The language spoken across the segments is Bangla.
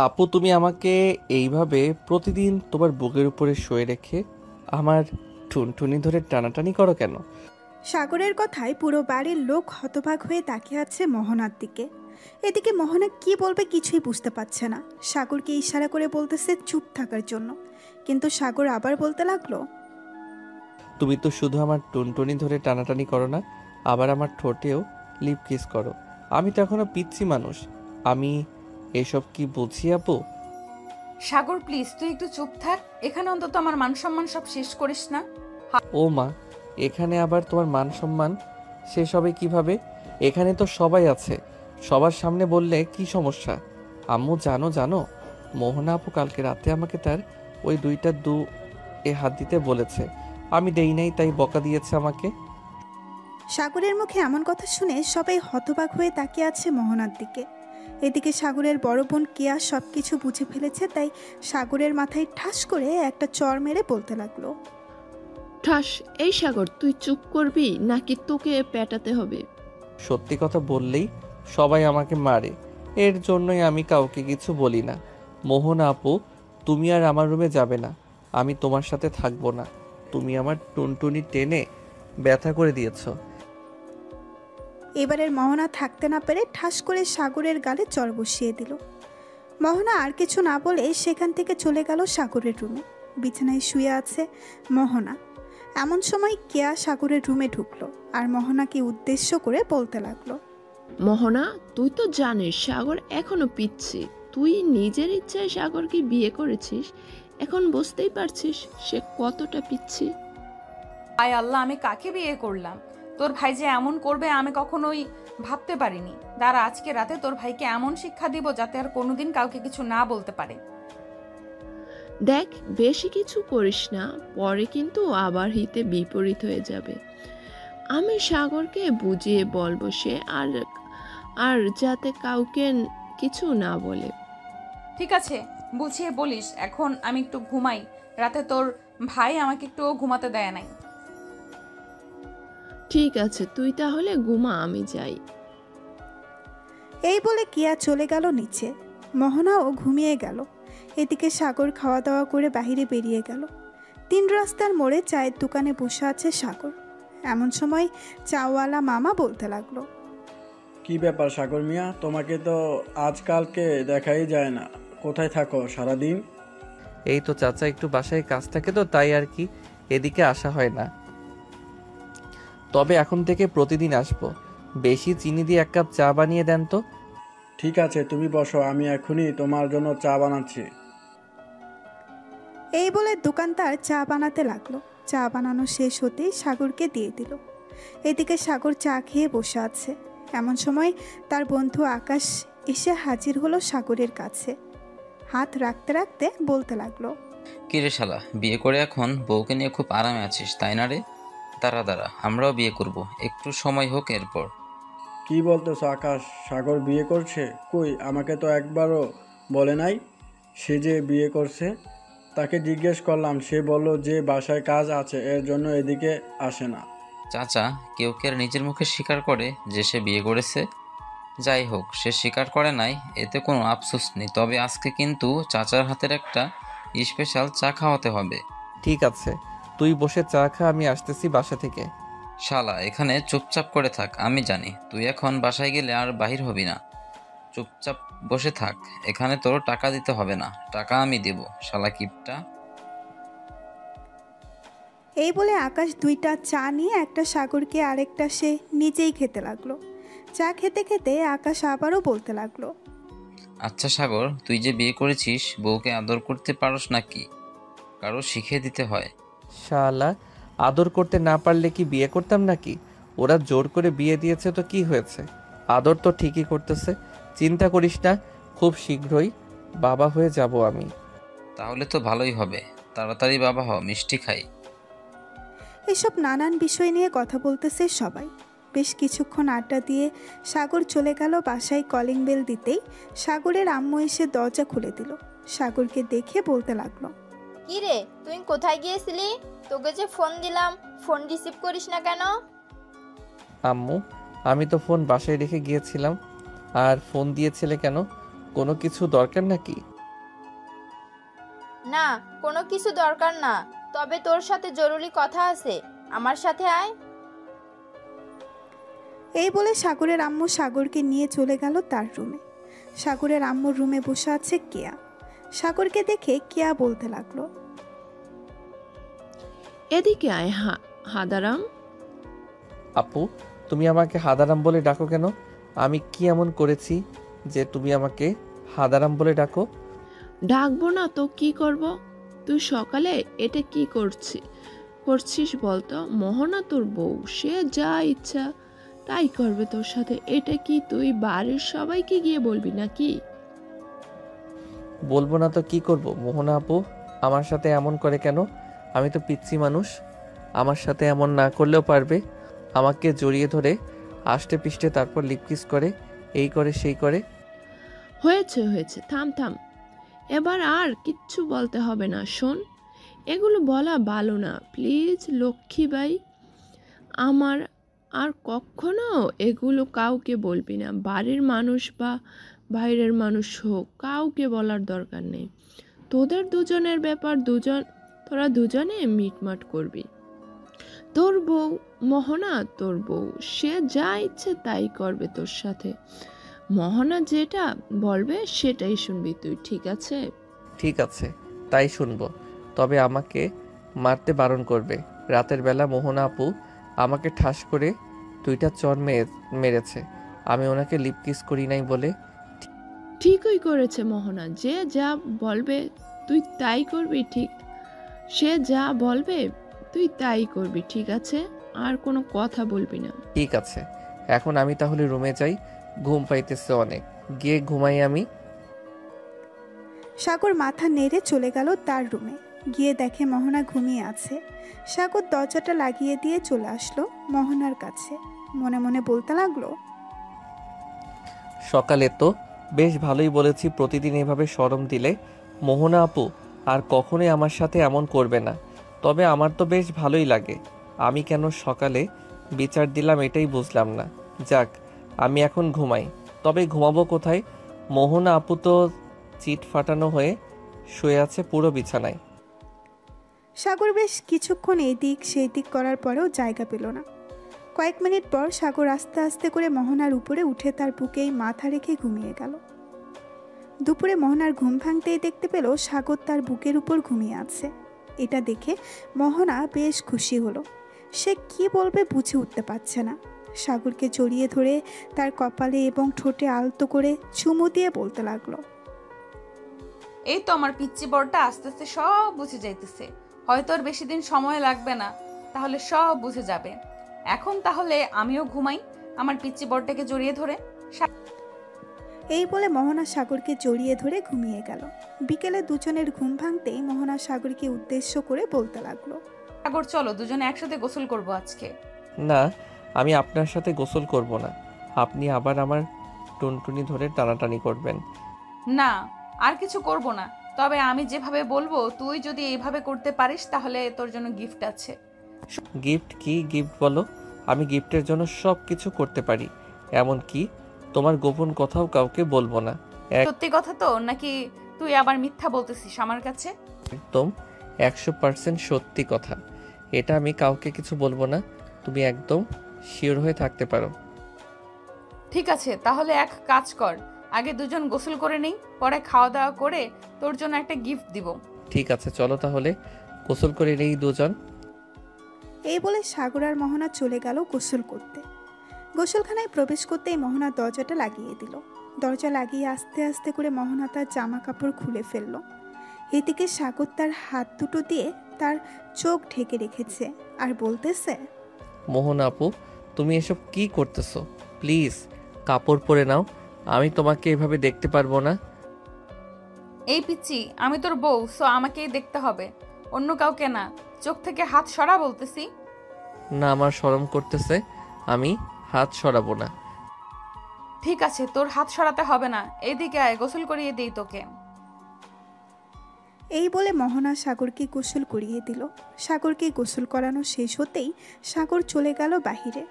আপু, তুমি আমাকে এইভাবে প্রতিদিন তোমার বুকের উপরে শুয়ে রেখে আমার টুনটুনি ধরে টানাটানি করো কেন? সাগরের কথায় পুরো বাড়ির লোক হতবাক হয়ে তাকিয়ে আছে মোহনার দিকে। এদিকে মোহনা কি বলবে কিছুই বুঝতে পারছে না। সাগরকে ইশারা করে বলতেছে চুপ থাকার জন্য, কিন্তু সাগর আবার বলতে লাগলো, তুমি তো শুধু আমার টুনটুনি ধরে টানাটানি করো না, আবার আমার ঠোঁটেও লিপ কিস করো। আমি তো এখনো পিচ্ছি মানুষ, আমি এসব কি বুঝি আপু? সাগর প্লিজ তুই একটু চুপ থাক, এখানে অন্তত আমার মান সম্মান সব শেষ করিস না। ও মা, এখানে আবার তোমার মান সম্মান শেষ হবে কিভাবে? এখানে তো সবাই আছে, সবার সামনে বললে কি সমস্যা? আম্মু জানো জানো, মোহনা আপু কালকে রাতে আমাকে তার ওই দুইটা এ হাত দিতে বলেছে, আমি দেই নাই তাই বকা দিয়েছে আমাকে। সাগরের মুখে এমন কথা শুনে সবাই হতবাক হয়ে তাকিয়ে আছে মোহনার দিকে। এদিকে সাগরের বড় বোন কেয়া সবকিছু বুঝে ফেলেছে, তাই সাগরের মাথায় ঠাস করে একটা চড় মেরে বলতে লাগলো, ঠাস। এই সাগর, তুই চুপ করবি নাকি তোকে পেটাতে হবে? সত্যি কথা বললেই সবাই আমাকে মারে, এর জন্যই আমি কাউকে কিছু বলি না। মোহনা আপু, তুমি আর আমার রুমে যাবে না, আমি তোমার সাথে থাকবো না। তুমি আমার টুনটুনি টেনে ব্যথা করে দিয়েছো। এবারের মোহনা থাকতে না পেরে ঠাস করে সাগরের গালে চড় বসিয়ে দিল। মোহনা আর কিছু না বলে সেখান থেকে চলে গেল সাগরের রুমে। বিছানায় শুয়ে আছে মোহনা। এমন সময় কেয়া সাগরের রুমে ঢুকলো আর মোহনাকে উদ্দেশ্য করে বলতে লাগলো, মোহনা, তুই তো জানিস সাগর এখনো পিচ্ছি। তুই নিজের ইচ্ছায় সাগরকে বিয়ে করেছিস, এখন বুঝতেই পারছিস সে কতটা পিচ্ছি। আয় আল্লাহ, আমি কাকে বিয়ে করলাম? তোর ভাই যে এমন করবে আমি কখনোই ভাবতে পারিনি। দাঁড়া, আজকে রাতে তোর ভাইকে এমন শিক্ষা দিব যাতে আর কোনোদিন কাউকে কিছু না বলতে পারে। দেখ, বেশি কিছু করিস না, পরে কিন্তু আবার হিতে বিপরীত হয়ে যাবে। আমি সাগরকে বুঝিয়ে বলবো সে আর আর যাতে কাউকে কিছু না বলে। ঠিক আছে, বুঝিয়ে বলিস। এখন আমি একটু ঘুমাই, রাতে তোর ভাই আমাকে একটু ঘুমাতে দেয় নাই। ঠিক আছে, তুই তাহলে ঘুমা, আমি যাই। এই বলে কিয়া চলে গেল নিচে। মোহনাও ঘুমিয়ে গেল। এদিকে সাগর খাওয়া দাওয়া করে বাহিরে বেরিয়ে গেল। 3 রাস্তার মোড়ে চায়ের দোকানে বসে আছে সাগর। এমন সময় চাওয়ালা মামা বলতে লাগলো, কি ব্যাপার সাগর মিয়া, তোমাকে তো আজকালকে দেখাই যায় না, কোথায় থাকো সারাদিন? এই তো চাচা, একটু বাসায় কাজ থাকে তো তাই আর কি, এদিকে আসা হয় না। তবে এখন থেকে প্রতিদিন আসবো। বেশি চিনি দিয়ে 1 কাপ চা বানিয়ে দেন তো। ঠিক আছে, তুমি বসো, আমি এখনই তোমার জন্য চা বানাচ্ছি। এই বলে দোকানদার চা বানাতে লাগলো। চা বানানো শেষ হতেই সাগরকে দিয়ে দিল। এদিকে সাগর চা খেয়ে বসে আছে। এমন সময় তার বন্ধু আকাশ এসে হাজির হলো সাগরের কাছে। হাত রাখতে রাখতে বলতে লাগলো, কিরে শালা, বিয়ে করে এখন বউকে নিয়ে খুব আরামে আছিস তাই না রে? দাঁড়া দাঁড়া, আমরাও বিয়ে করব, একটু সময় হোক এরপর। কি বলতেছো আকাশ, সাগর বিয়ে করছে? কই, আমাকে তো একবারও বলে নাই সে যে বিয়ে করছে। তাকে জিজ্ঞেস করলাম, সে বলল যে বাসায় কাজ আছে, এর জন্য এদিকে আসে না। চাচা, কেউ কে আর নিজের মুখে স্বীকার করে যে সে বিয়ে করেছে? যাই হোক, সে স্বীকার করে নাই, এতে কোনো আফসোস নেই। তবে আজকে কিন্তু চাচার হাতের একটা স্পেশাল চা খাওয়াতে হবে। ঠিক আছে, তুই বসে চা খা, আমি আসতেছি বাসা থেকে। শালা, এখানে চুপচাপ করে থাক। আমি জানি তুই এখন বাসায় গেলে আর বাহির হবি না। চুপচাপ বসে থাক, এখানে তোর টাকা দিতে হবে না, টাকা আমি দেব। শালা কিপটা। এই বলে আকাশ 2টা চা নিয়ে একটা সাগরকে আরেকটা সে নিজেই খেতে লাগলো। চা খেতে খেতে আকাশ আবারও বলতে লাগলো, আচ্ছা সাগর, তুই যে বিয়ে করেছিস, বউকে আদর করতে পারোস নাকি? কারো শিখিয়ে দিতে হয়। শালা, আদর করতে না পারলে কি বিয়ে করতাম নাকি? ওরা জোর করে বিয়ে দিয়েছে তো কি হয়েছে? আদর তো ঠিকই করতেছে। চিন্তা করিস না, খুব শীঘ্রই বাবা হয়ে যাব আমি। তাহলে তো ভালোই হবে, তাড়াতাড়ি বাবা হ, মিষ্টি খাই। এসব নানান বিষয় নিয়ে কথা বলতেছে সবাই। বেশ কিছুক্ষণ আড্ডা দিয়ে সাগর চলে গেল বাসায়। কলিং বেল দিতেই সাগরের আম্মু এসে দরজা খুলে দিল। সাগরকে দেখে বলতে লাগলো, কি রে, তুই কোথায় গিয়েছিলি? তোকে যে ফোন দিলাম, ফোন রিসিভ করিস না কেন? আম্মু, আমি তো ফোন বাসায় রেখে গিয়েছিলাম। আর ফোন দিয়েছিলে কেন? কোনো কিছু দরকার নাকি? না, কোনো কিছু দরকার না, তবে তোর সাথে জরুরি কথা আছে, আমার সাথে আয়। এই বলে সাগরের আম্মু সাগরকে নিয়ে চলে গেল তার রুমে। সাগরের আম্মুর রুমে বসে আছে কেয়া। সাগরকে দেখে কেয়া বলতে লাগলো, এদিকে আয় হাদারাম। আপু, তুমি আমাকে হাদারাম বলে ডাকো কেন? আমি কি এমন করেছি যে তুমি আমাকে হাদারাম বলে ডাকো? ডাকবো না তো কি করব? তুই সকালে এটা কি করছিস বলতো? মোহনা তোর বউ, সে যা ইচ্ছা তাই করবে তোর সাথে। এটা কি তুই বাড়ির সবাইকে গিয়ে বলবি নাকি? বলবো না তো কি করব? মোহনা আপু আমার সাথে এমন করে কেন? আমি তো পিচ্ছি মানুষ। আমার সাথে এমন না করলেও পারবে। আমাকে জড়িয়ে ধরে আষ্টে পিষ্টে তারপর লিপকিস করে, এই করে সেই করে। হয়েছে হয়েছে, থাম থাম, এবার আর কিচ্ছু বলতে হবে না। শোন, এগুলো বলা ভালো না, প্লিজ লক্ষ্মীবাই। আমার আর কখনো এগুলো কাউকে বলবি না। বাড়ির মানুষ বা বাইরের মানুষ হোক, কাউকে বলার দরকার নেই। তোদের দুজনের ব্যাপার, তোরা দুজনে মিটমাট করবি। তোর বউ মোহনা, তোর বউ, সে যা ইচ্ছে তাই করবে তোর সাথে। মোহনা যেটা বলবে সেটাই শুনবি তুই, ঠিক আছে? ঠিক আছে, তাই শুনবো। তবে আমাকে মারতে বারণ করবে। রাতের বেলা মোহনা আপু আমাকে ঠাস করে 2টা চর মেরেছে। আমি ওনাকে লিপকিস করি নাই বলে। ঠিকই করেছে মোহনা, যে যা বলবে তুই তাই করবি, ঠিক? সে যা বলবে তুই তাই করবি, ঠিক আছে? আর কোনো কথা বলবি না। ঠিক আছে, এখন আমি তাহলে রুমে যাই, ঘুম পাইতেছে অনেক, গিয়ে ঘুমাই আমি। সাগর মাথা নেড়ে চলে গেল তার রুমে। গিয়ে দেখে মোহনা ঘুমিয়ে আছে। সাগর দরজাটা লাগিয়ে দিয়ে চলে আসলো মোহনার কাছে। মনে মনে বলতে লাগলো, সকালে তো বেশ ভালোই বলেছি প্রতিদিন এভাবে শরম দিলে মোহনা আপু আর কখনোই আমার সাথে এমন করবে না। তবে আমার তো বেশ ভালোই লাগে। আমি কেন সকালে বিচার দিলাম এটাই বুঝলাম না। যাক, আমি এখন ঘুমাই। তবে ঘুমাবো কোথায়? মোহনা আপু তো চিট ফাটানো হয়ে শুয়ে আছে পুরো বিছানায়। সাগর বেশ কিছুক্ষণ এই দিক সেই দিক করার পরেও জায়গা পেল না। কয়েক মিনিট পর সাগর আস্তে আস্তে করে মোহনার উপরে উঠে তার বুকেই মাথা রেখে ঘুমিয়ে গেল। দুপুরে মোহনার ঘুম ভাঙতেই দেখতে পেল সাগর তার বুকের উপর ঘুমিয়ে আছে। এটা দেখে মোহনা বেশ খুশি হলো। সে কি বলবে বুঝে উঠতে পারছে না। সাগরকে জড়িয়ে ধরে তার কপালে এবং ঠোঁটে আলতো করে চুমু দিয়ে বলতে লাগলো, এই তো আমার পিচ্চি বরটা আস্তে আস্তে সব বুঝে যাইতেছে। হয়তো আর বেশি দিন সময় লাগবে না, তাহলে সব বুঝে যাবে। এখন তাহলে আমিও ঘুমাই আমার পিচ্চি বরটাকে জড়িয়ে ধরে। এই বলে মোহনা সাগরকে জড়িয়ে ধরে ঘুমিয়ে গেল। বিকেলে দুজনের ঘুম ভাঙতেই মোহনা সাগরকে উদ্দেশ্য করে বলতে লাগলো, সাগর চলো দুজনে একসাথে গোসল করব আজকে। না, আমি আপনার সাথে গোসল করব না। আপনি আবার আমার টুনটুনি ধরে টানাটানি করবেন। না, আর কিছু করব না, তবে আমি যেভাবে বলবো তুই যদি এইভাবে করতে পারিস তাহলে তোর জন্য গিফট আছে। গিফট? কি গিফট বলো? আমি গিফটের জন্য সব কিছু করতে পারি, এমনকি তোমার গোপন কথাও কাউকে বলবো না। সত্যি কথা তো, নাকি তুই আবার মিথ্যা বলতেছিস আমার কাছে? একদম 100% সত্যি কথা। এটা আমি কাউকে কিছু বলবো না, তুমি একদম শিওর হয়ে থাকতে পারো। ঠিক আছে, তাহলে এক কাজ কর, আগে দুজন গোসল করে নেই, পরে খাওয়া দাওয়া করে তোর জন্য একটা গিফট দিব। ঠিক আছে, চলো তাহলে গোসল করে নেই দুজন। এই বলে সাগর আর মোহনা চলে গেল গোসল করতে। গোসলখানায় প্রবেশ করতেই মোহনা দরজাটা লাগিয়ে দিল। দরজা লাগিয়ে আস্তে আস্তে করে মোহনা তার জামা কাপড় খুলে ফেলল। এদিকে সাগর তার হাত দুটো দিয়ে তার চোখ ঢেকে রেখেছে আর বলতেছে, মোহন আপু, তুমি এসব কি করতেছো? প্লিজ কাপড় পরে নাও, আমি তোমাকে এভাবে দেখতে পারবো না। এই পিচ্চি, আমি তোর বউ, সো আমাকেই দেখতে হবে, অন্য কাউকে না। চোখ থেকে হাত সরা বলতেছি। না, আমার শরম করতেছে, আমি হাত সরাবো না। ঠিক আছে, তোর হাত সরাতে হবে না, এদিকে আয়, গোসল করিয়ে দিই তোকে। এই বলে মোহনা সাগরকে গোসল করিয়ে দিল। সাগরকে গোসল করানো শেষ হতেই সাগর চলে গেল বাহিরে।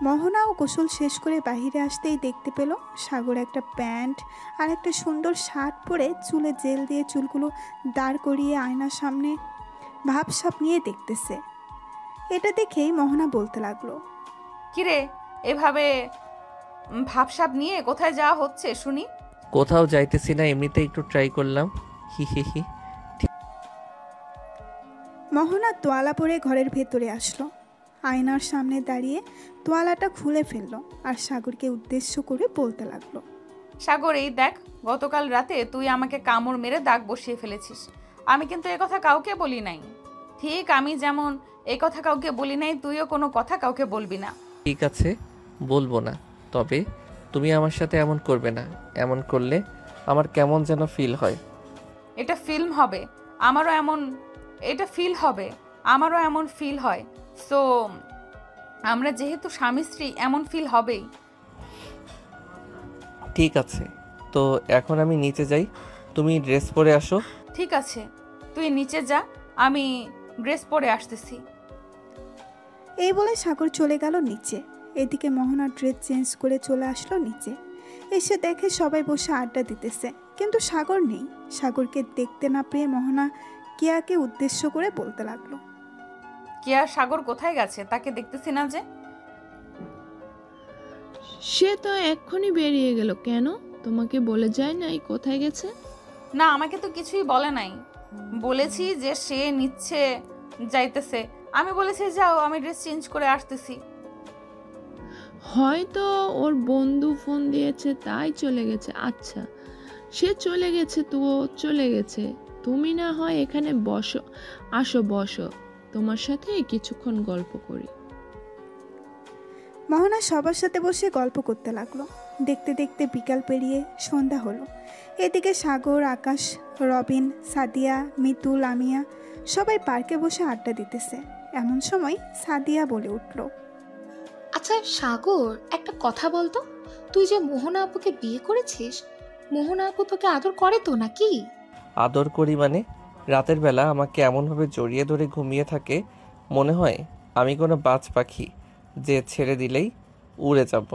মোহনাও গোসল শেষ করে বাইরে আসতেই দেখতে পেল সাগর একটা প্যান্ট আর একটা সুন্দর শার্ট পরে চুলে জেল দিয়ে চুলগুলো দাঁড় করিয়ে আয়নার সামনে ভাবসাব নিয়ে দেখতেছে। এটা দেখেই মোহনা বলতে লাগলো, কিরে এভাবে ভাবসাব নিয়ে কোথায় যাওয়া হচ্ছে শুনি? কোথাও যাইতেছি না, এমনিতে একটু ট্রাই করলাম। হি হি হি। মোহনা তোয়ালা পরে ঘরের ভেতরে আসলো। আয়নার সামনে দাঁড়িয়ে তোয়ালাটা খুলে ফেললো আর সাগরকে উদ্দেশ্য করে বলতে লাগলো, সাগর এই দেখ, গতকাল রাতে তুই আমাকে কামড় মেরে দাগ বসিয়ে ফেলেছিস। আমি কিন্তু এ কথা কাউকে বলি নাই। ঠিক আমি যেমন এ কথা কাউকে বলি নাই, তুইও কোনো কথা কাউকে বলবি না। ঠিক আছে, বলবো না। তবে তুমি আমার সাথে এমন করবে না। এমন করলে আমার কেমন যেন ফিল হয়। এটা ফিল্ম হবে, আমারও এমন ফিল হয়। সো আমরা যেহেতু স্বামী স্ত্রী, এমন ফিল হবেই। ঠিক আছে, তো এখন আমি নিচে যাই, তুমি ড্রেস পরে আসো। ঠিক আছে, তুই নিচে যা, আমি ড্রেস পরে আসতেছি। এই বলে সাগর চলে গেল নিচে। এদিকে মোহনা ড্রেস চেঞ্জ করে চলে আসলো নিচে। এসে দেখে সবাই বসে আড্ডা দিতেছে, কিন্তু সাগর নেই। সাগরকে দেখতে না পেয়ে মোহনা কিয়াকে উদ্দেশ্য করে বলতে লাগলো, কিয়া সাগর কোথায় গেছে? তাকে দেখতেছি না যে। সে তো এক্ষুনি বেরিয়ে গেল। কেন, তোমাকে বলে যায় নাই কোথায় গেছে? না, আমাকে তো কিছুই বলে নাই। বলেছি যে সে নিচ্ছে যাইতেছে, আমি বলেছি যাও, আমি ড্রেস চেঞ্জ করে আসতেছি। হয়তো ওর বন্ধু ফোন দিয়েছে তাই চলে গেছে। আচ্ছা, সে চলে গেছে তো চলে গেছে, তুমি না হয় এখানে বসো, আসো বসো, তোমার সাথে কিছুক্ষণ গল্প করি। মোহনা সবার সাথে বসে গল্প করতে লাগলো। দেখতে দেখতে বিকাল পেরিয়ে সন্ধ্যা হলো। এদিকে সাগর, আকাশ, রবিন, সাদিয়া, মিতু, লামিয়া সবাই পার্কে বসে আড্ডা দিতেছে। এমন সময় সাদিয়া বলে উঠল, আচ্ছা সাগর, একটা কথা বলতো, তুই যে মোহনা আপুকে বিয়ে করেছিস, মোহনা আপু তোকে আদর করে তো নাকি? আদর করি মানে? রাতের বেলা আমাকে এমনভাবে জড়িয়ে ধরে ঘুমিয়ে থাকে, মনে হয় আমি কোনো বাজ পাখি যে ছেড়ে দিলেই উড়ে যাব।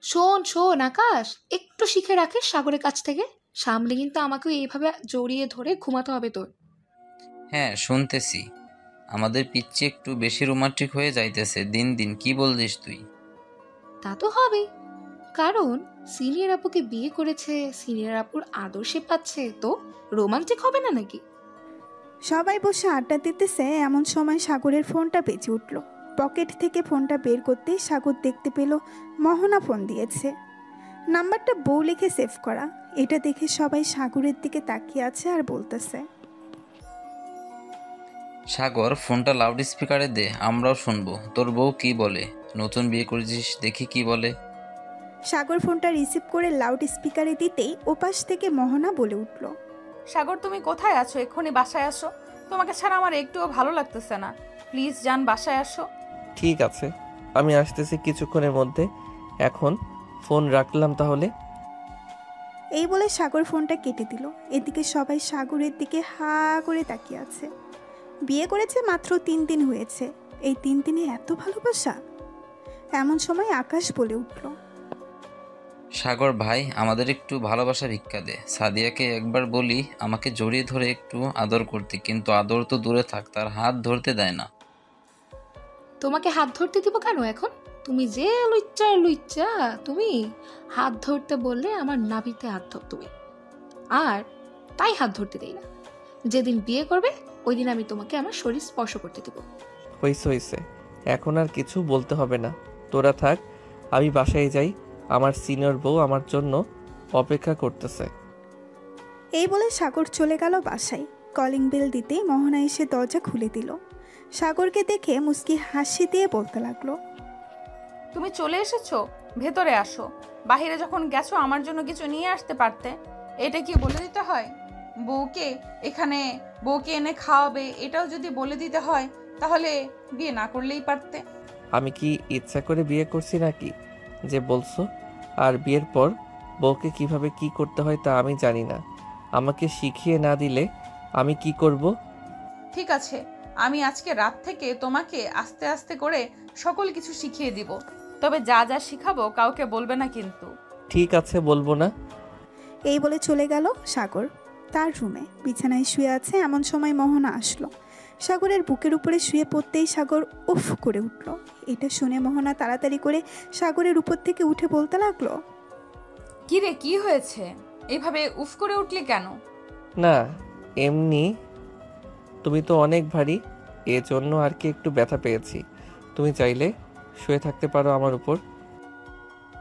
শোন শোন আকাশ, একটু শিখে রাখিস সাগরের কাছ থেকে। সামনে কিন্তু আমাকেও এইভাবে জড়িয়ে ধরে ঘুমাতে হবে তোর। হ্যাঁ শুনতেছি, আমাদের পিচ্চি একটু বেশি রোমান্টিক হয়ে যাইতেছে দিন দিন। কি বলছিস তুই? তা তো হবেই, কারণ সিনিয়র আপুকে বিয়ে করেছে, সিনিয়র আপুর আদর্শে পাচ্ছে, তো রোমান্টিক হবে না নাকি? সবাই বসে আড্ডা দিতেছে। এমন সময় সাগরের ফোনটা বেজে উঠল। পকেট থেকে ফোনটা বের করতেই সাগর দেখতে পেল মোহনা ফোন দিয়েছে। নাম্বারটা বউ লিখে সেভ করা। এটা দেখে সবাই সাগরের দিকে তাকিয়ে আছে আর বলতেছে, সাগর, ফোনটা লাউড স্পিকারে দে, আমরাও শুনবো তোর বউ কি বলে। নতুন বিয়ে করেছিস দেখি কি বলে। সাগর ফোনটা রিসিভ করে লাউড স্পিকারে দিতেই ওপাশ থেকে মোহনা বলে উঠল, সাগর তুমি কোথায় আছো? এক্ষুনি বাসায় আসো, তোমাকে ছাড়া আমার একটুও ভালো লাগতেছে না। প্লিজ যান, বাসায় আসো। ঠিক আছে, আমি আসতেছি কিছুক্ষণের মধ্যে। এখন ফোন রাখলাম তাহলে। এই বলে সাগর ফোনটা কেটে দিল। এদিকে সবাই সাগরের দিকে হা করে তাকিয়ে আছে। বিয়ে করেছে মাত্র 3 দিন হয়েছে, এই 3 দিনে এত ভালোবাসা? এমন সময় আকাশ বলে উঠল, সাগর ভাই, আমাদের একটু ভালোবাসা ভিক্ষা দে। সাদিয়াকে একবার বলি আমাকে জড়িয়ে ধরে একটু আদর করতে, কিন্তু আদর তো দূরে থাক, তার হাত ধরতে দেয় না। তোমাকে হাত ধরতে দিব কেন এখন? তুমি যে লুচ্চা, তুমি হাত ধরতে বললে আমার নাভিতে হাত ধর তুমি, আর তাই হাত ধরতে দেই না। যেদিন বিয়ে করবে ওই দিন আমি তোমাকে আমার শরীর স্পর্শ করতে দেব। হইছে, এখন আর কিছু বলতে হবে না, তোরা থাক, আমি বাসায় যাই। আমার সিনিয়র বউ আমার জন্য অপেক্ষা করতেছে। এই বলে সাগর চলে গেল বাসায়। কলিং বেল দিতেই মোহনা এসে দরজা খুলে দিল। সাগরকে দেখে মুস্কি হাসি দিয়ে বলতে লাগলো, তুমি চলে এসেছো, ভেতরে আসো। বাইরে যখন গেছো আমার জন্য কিছু নিয়ে আসতে পারতে। এটা কি বলে দিতে হয়? বউকে এনে খাওয়াবে, এটাও যদি বলে দিতে হয় তাহলে বিয়ে না করলেই পারতে। আমি কি ইচ্ছা করে বিয়ে করছি নাকি যে বলছো? আর বিয়ের পর বউকে কিভাবে কি করতে হয় তা আমি জানি না। আমাকে শিখিয়ে না দিলে আমি কি করব? ঠিক আছে, আমি আজকে রাত থেকে তোমাকে আস্তে আস্তে করে সকল কিছু শিখিয়ে দিব। তবে যা যা শিখাবো কাউকে বলবে না কিন্তু। ঠিক আছে, বলবো না। এই বলে চলে গেল সাগর তার রুমে। বিছানায় শুয়ে আছে এমন সময় মোহনা আসলো। সাগরের বুকের উপরে শুয়ে পড়তেই সাগর উফ করে উঠল। এটা শুনে মোহনা তাড়াতাড়ি করে সাগরের উপর থেকে উঠে বলতে লাগলো, কি রে, কি হয়েছে? এইভাবে উফ করে উঠলি কেন? না, এমনি। তুমি তো অনেক ভারী, এজন্য আর কি একটু ব্যথা পেয়েছি। তুমি চাইলে শুয়ে থাকতে পারো আমার উপর।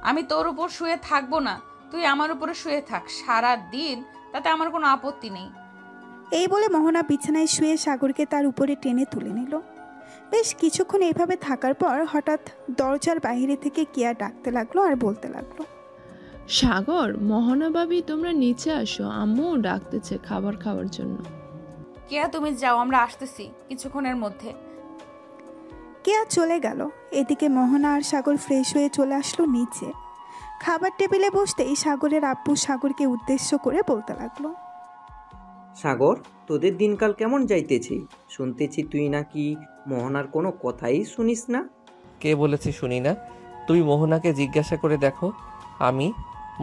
আমি তোর উপর শুয়ে থাকবো না, তুই আমার উপরে শুয়ে থাক সারা দিন, তাতে আমার কোনো আপত্তি নেই। এই বলে মোহনা বিছানায় শুয়ে সাগরকে তার উপরে টেনে তুলে নিল। বেশ কিছুক্ষণ এইভাবে থাকার পর হঠাৎ দরজার বাইরে থেকে কিয়া ডাকতে লাগলো আর বলতে লাগলো, সাগর, মোহনা ভাবি তোমরা নিচে আসো, আম্মু ডাকতেছে খাবার খাওয়ার জন্য। কেয়া তুমি যাও, আমরা আসতেছি কিছুক্ষণের মধ্যে। কেয়া চলে গেল। এদিকে মোহনা আর সাগর ফ্রেশ হয়ে চলে আসলো নিচে। খাবার টেবিলে বসতেই সাগরের আব্বু সাগরকে উদ্দেশ্য করে বলতে লাগলো, সাগর, তোদের দিনকাল কেমন যাইতেছে? শুনতেছি তুই নাকি মোহনার কোনো কথাই শুনিস না। কে বলেছে শুনি না? তুমি মোহনাকে জিজ্ঞাসা করে দেখো, আমি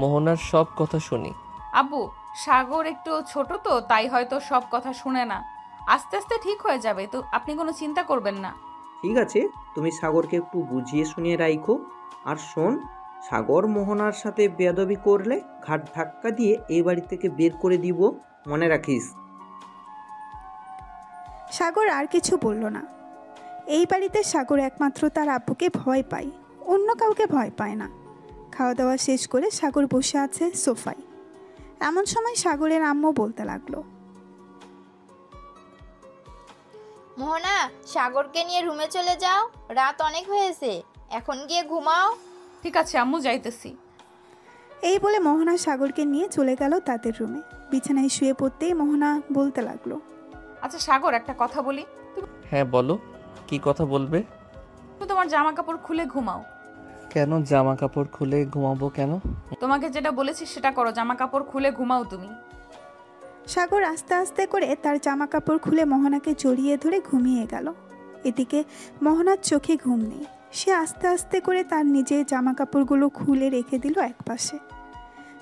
মোহনার সব কথা শুনি। আব্বু, সাগর একটু ছোট তো, তাই হয়তো সব কথা শুনে না। আস্তে আস্তে ঠিক হয়ে যাবে, তো আপনি কোনো চিন্তা করবেন না। ঠিক আছে, তুমি সাগরকে একটু বুঝিয়ে শুনিয়ে রাখো। আর শোন, সাগর মোহনার সাথে বেয়াদবি করলে ঘাট ধাক্কা দিয়ে এই বাড়ি থেকে বের করে দিব, মনে রাখিস। সাগর আর কিছু বলল না। এই বাড়িতে সাগর একমাত্র তার আব্বুকে ভয় পায়, অন্য কাউকে ভয় পায় না। খাওয়া দাওয়া শেষ করে সাগর বসে আছে সোফায়। এমন সময় সাগরের আম্মু বলতে লাগলো, মোহনা, সাগরকে নিয়ে রুমে চলে যাও, রাত অনেক হয়েছে, এখন গিয়ে ঘুমাও। ঠিক আছে আম্মু, যাইতেছি। এই বলে মোহনা সাগরকে নিয়ে চলে গেল তাদের রুমে। বিছানায় শুয়ে পড়তেই মোহনা বলতে লাগলো, আচ্ছা সাগর, একটা কথা বলি। হ্যাঁ বলো, কি কথা বলবে? তুমি তোমার জামা কাপড় খুলে ঘুমাও। কেন জামা কাপড় খুলে ঘুমাবো কেন? তোমাকে যেটা বলেছি সেটা করো, জামা কাপড় খুলে ঘুমাও তুমি। সাগর আস্তে আস্তে করে তার জামা কাপড় খুলে মোহনাকে জড়িয়ে ধরে ঘুমিয়ে গেল। এদিকে মোহনার চোখে ঘুম নেই। সে আস্তে আস্তে করে তার নিজের জামা কাপড়গুলো খুলে রেখে দিল একপাশে।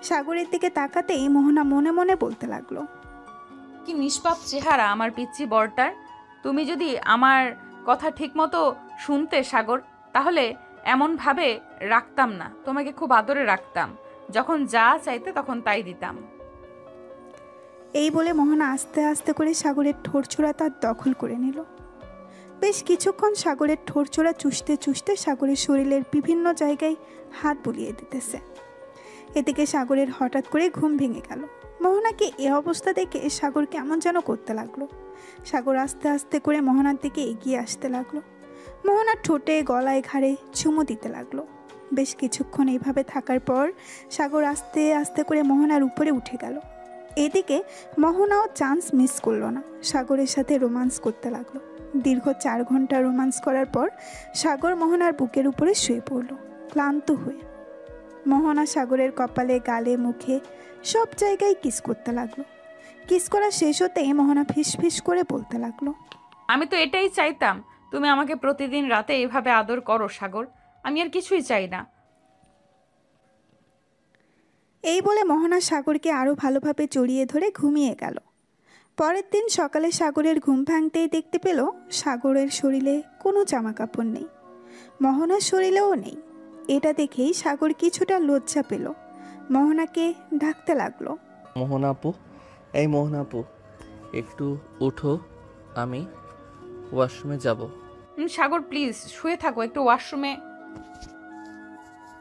সাগরের দিকে তাকাতেই মোহনা মনে মনে বলতে লাগলো, কি নিষ্পাপ চেহারা আমার পিচ্চি বরটার। তুমি যদি আমার কথা ঠিক মতো শুনতে সাগর, তাহলে এমন ভাবে রাখতাম না, তোমাকে খুব আদরে রাখতাম, যখন যা চাইতে তখন তাই দিতাম। এই বলে মোহনা আস্তে আস্তে করে সাগরের ঠোঁটচোরা তার দখল করে নিল। বেশ কিছুক্ষণ সাগরের ঠোঁটচোরা চুষতে চুষতে সাগরের শরীরের বিভিন্ন জায়গায় হাত বুলিয়ে দিতেছে। এদিকে সাগরের হঠাৎ করে ঘুম ভেঙে গেল। মোহনাকে এ অবস্থা দেখে সাগর কেমন যেন করতে লাগলো। সাগর আস্তে আস্তে করে মোহনার দিকে এগিয়ে আসতে লাগলো। মোহনার ঠোঁটে গলায় ঘাড়ে চুমু দিতে লাগলো। বেশ কিছুক্ষণ এইভাবে থাকার পর সাগর আস্তে আস্তে করে মোহনার উপরে উঠে গেল। এদিকে মোহনাও চান্স মিস করলো না, সাগরের সাথে রোমান্স করতে লাগলো। দীর্ঘ 4 ঘন্টা রোমান্স করার পর সাগর মোহনার বুকের উপরে শুয়ে পড়ল ক্লান্ত হয়ে। মোহনা সাগরের কপালে, গালে, মুখে সব জায়গায় কিস করতে লাগলো। কিস করা শেষ হতেই মোহনা ফিস ফিস করে বলতে লাগলো, আমি তো এটাই চাইতাম, তুমি আমাকে প্রতিদিন রাতে এভাবে আদর করো সাগর, আমি আর কিছুই চাই না। এই বলে মোহনা সাগরকে আরও ভালোভাবে জড়িয়ে ধরে ঘুমিয়ে গেল। পরের দিন সকালে সাগরের ঘুম ভাঙতেই দেখতে পেল সাগরের শরীরে কোনো জামা কাপড় নেই, মোহনার শরীরেও নেই। এটা দেখেই সাগর কিছুটা লজ্জা পেল। মোহনাকে ডাকতে লাগলো, মোহনা আপু, এই মোহনা আপু, একটু উঠো, আমি ওয়াশরুমে যাব। সাগর প্লিজ শুয়ে থাকো, একটু ওয়াশরুমে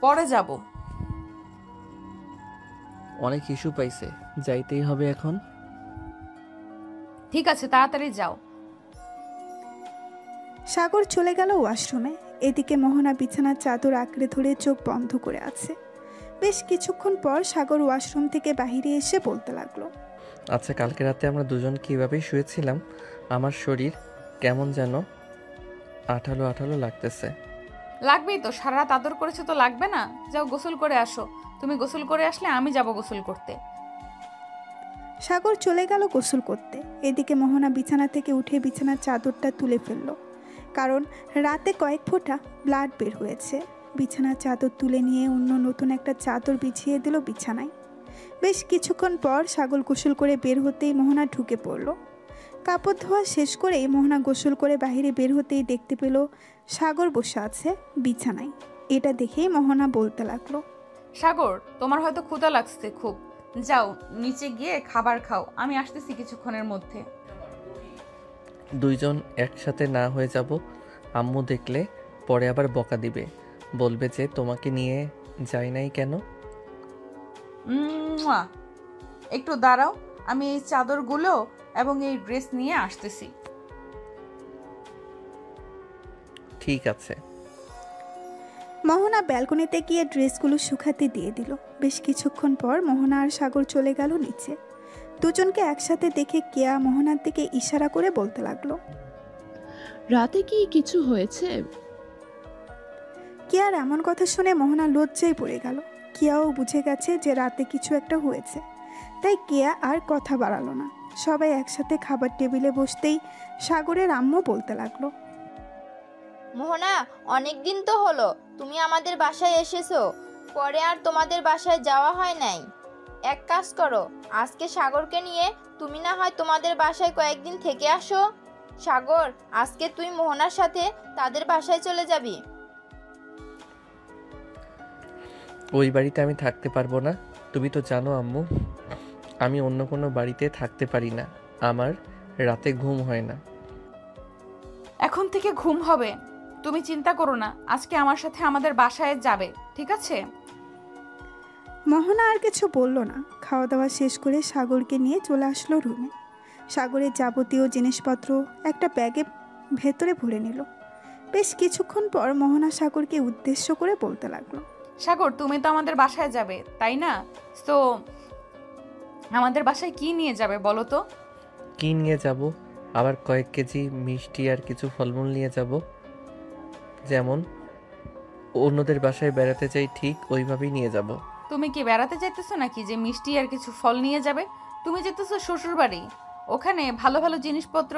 পরে যাব। অনেক ইস্যু পাইছে, যাইতেই হবে এখন। ঠিক আছে, তাড়াতাড়ি যাও। সাগর চলে গেল ওয়াশরুমে। এদিকে মোহনা বিছানার চাদর আঁকড়ে ধরে চোখ বন্ধ করে আছে। বেশ কিছুক্ষণ পর সাগর ওয়াশরুম থেকে বাইরে এসে বলতে লাগলো, আচ্ছা, কালকে রাতে আমরা দুজন কীভাবে শুয়েছিলাম, আমার শরীর কেমন যেন আঠালো আঠালো লাগতেছে। লাগবেই তো, সারা রাত আদর করেছে তো লাগবে না? যাও গোসল করে আসো, তুমি গোসল করে আসলে আমি যাব গোসল করতে। সাগর চলে গেল গোসল করতে। এদিকে মোহনা বিছানা থেকে উঠে বিছানার চাদরটা তুলে ফেলল। কারণ রাতে কয়েক ফোঁটা ব্লাড বের হয়েছে। বিছানার চাদর তুলে নিয়ে অন্য নতুন একটা চাদর বিছিয়ে দিল বিছানায়। বেশ কিছুক্ষণ পর সাগর গোসল করে বের হতেই মোহনা ঢুকে পড়ল। কাপড় ধোয়া শেষ করেই মোহনা গোসল করে বাইরে বের হতেই দেখতে পেল সাগর বসে আছে বিছানায়। এটা দেখেই মোহনা বলতে লাগলো, সাগর, তোমার হয়তো ক্ষুধা লাগছে খুব, যাও নিচে গিয়ে খাবার খাও, আমি আসতেছি কিছুক্ষণের মধ্যে। দুইজন একসাথে না হয়ে যাব, আম্মু দেখলে পরে আবার বকা দিবে, বলবে যে তোমাকে নিয়ে যাই নাই কেন। মুয়া। একটু দাঁড়াও, আমি এই চাদরগুলো এবং এই ড্রেস নিয়ে আসতেছি। ঠিক আছে। মোহনা ব্যালকনিতে গিয়ে ড্রেসগুলো শুকাতে দিয়ে দিল। বেশ কিছুক্ষণ পর মোহনা আর সাগর চলে গেল নিচে। দুজনকে একসাথে দেখে কেয়া মোহনার দিকে ইশারা করে বলতে লাগলো, রাতে কি কিছু হয়েছে? কেয়ার এমন কথা শুনে মোহনা লজ্জায় পড়ে গেল। কেয়াও বুঝে গেছে যে রাতে কিছু একটা হয়েছে, তাই কেয়া আর কথা বাড়ালো না। সবাই একসাথে খাবার টেবিলে বসতেই সাগরের আম্মু বলতে লাগলো, মোহনা, অনেক দিন তো হলো তুমি আমাদের বাসায় এসেছো, পরে আর তোমাদের বাসায় যাওয়া হয় নাই। এক কাজ করো, আজকে সাগরকে নিয়ে তুমি না হয় তোমাদের বাসায় কয়েকদিন থেকে আসো। সাগর, আজকে তুই মোহনার সাথে তাদের বাসায় চলে যাবি। ওই বাড়িতে আমি থাকতে পারবো না, তুমি তো জানো আম্মু, আমি অন্য কোনো বাড়িতে থাকতে পারি না, আমার রাতে ঘুম হয় না। এখন থেকে ঘুম হবে, তুমি চিন্তা করো না, আজকে আমার সাথে আমাদের বাসায় যাবে, ঠিক আছে? মোহনা আর কিছু বলল না। খাওয়া দাওয়া শেষ করে সাগরকে নিয়ে চলে আসলো রুমে। সাগরের যাবতীয় জিনিসপত্র একটা ব্যাগে ভেতরে ভরে নিল। বেশ কিছুক্ষণ পর মোহনা সাগরকে উদ্দেশ্য করে বলতে লাগলো, সাগর, তুমি তো আমাদের বাসায় যাবে তাই না? তো আমাদের বাসায় কি নিয়ে যাবে বলো তো? কি নিয়ে যাব? আবার কয়েক কেজি মিষ্টি আর কিছু ফলমূল নিয়ে যাব, যেমন অন্যদের বাসায় বেড়াতে যাই ঠিক ওইভাবেই নিয়ে যাব। তুমি কি বেড়াতে যাইতেছো নাকি যে মিষ্টি আর কিছু ফল নিয়ে যাবে? তুমি যেতেছো শ্বশুর বাড়ি, ওখানে ভালো ভালো জিনিসপত্র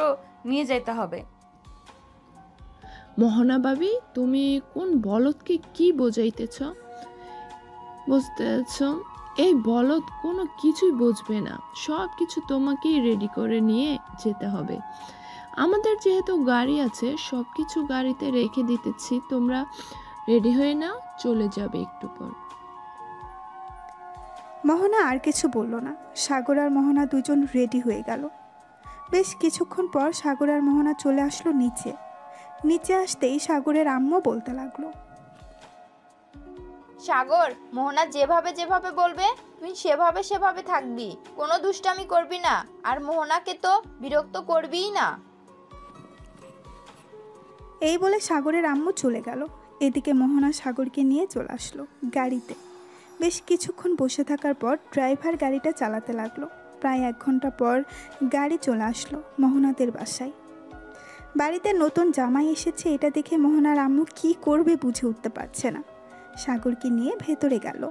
নিয়ে যাইতে হবে। মোহনা ভাবি, তুমি কোন বলদকে কি বোঝাইতেছ? বুঝতেছ, এই বলদ কোনো কিছুই বুঝবে না, সব কিছু তোমাকেই রেডি করে নিয়ে যেতে হবে। আমাদের যেহেতু গাড়ি আছে, সব কিছু গাড়িতে রেখে দিতেছি, তোমরা রেডি হয়ে নাও, চলে যাবে একটু পর। মোহনা আর কিছু বলল না। সাগর আর মোহনা দুজন রেডি হয়ে গেল। বেশ কিছুক্ষণ পর সাগর আর মোহনা চলে আসলো নিচে। নিচে আসতেই সাগরের আম্মু বলতে লাগলো, সাগর, মোহনা যেভাবে যেভাবে বলবে তুই সেভাবে সেভাবে থাকবি, কোনো দুষ্টামি করবি না, আর মোহনাকে তো বিরক্ত করবিই না। এই বলে সাগরের আম্মু চলে গেল। এদিকে মোহনা সাগরকে নিয়ে চলে আসলো গাড়িতে। বেশ কিছুক্ষণ বসে থাকার পর ড্রাইভার গাড়িটা চালাতে লাগলো। প্রায় 1 ঘন্টা পর গাড়ি চলে আসলো মোহনাদের বাসায়। বাড়িতে নতুন জামাই এসেছে, এটা দেখে মোহনার আম্মু কি করবে বুঝে উঠতে পারছে না। সাগরকে নিয়ে ভেতরে গেল।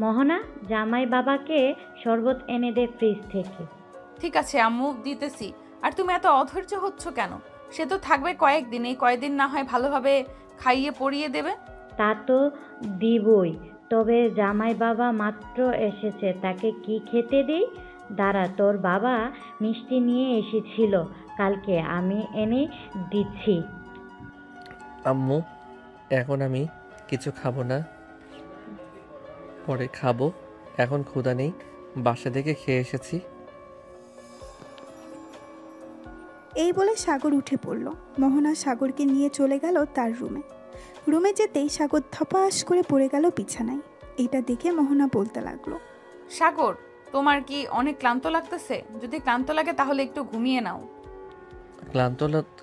মোহনা, জামাই বাবাকে শরবত এনে দে ফ্রিজ থেকে। ঠিক আছে আম্মু, দিতেছি। আর তুমি এত অধৈর্য হচ্ছ কেন? সে তো থাকবে কয়েকদিন, এই কয়েকদিন না হয় ভালোভাবে খাইয়ে পরিয়ে দেবে। তা তো দিবই, তবে জামাই বাবা মাত্র এসেছে, তাকে কি খেতে দিই? দাঁড়া, তোর বাবা মিষ্টি নিয়ে এসেছিল কালকে, আমি এনে দিচ্ছি। আম্মু, এখন আমি কিছু খাবো না, পরে খাবো, এখন ক্ষুধা নেই, বাসা থেকে খেয়ে এসেছি। এই বলে সাগর উঠে পড়ল। মোহনা সাগরকে নিয়ে চলে গেল তার রুমে। রুমে যেতেই সাগর ধপাস করে পড়ে গেল বিছানায়। এটা দেখে মোহনা বলতে লাগলো, সাগর, তোমার কি অনেক ক্লান্ত লাগতেছে? যদি ক্লান্ত লাগে তাহলে একটু ঘুমিয়ে নাও।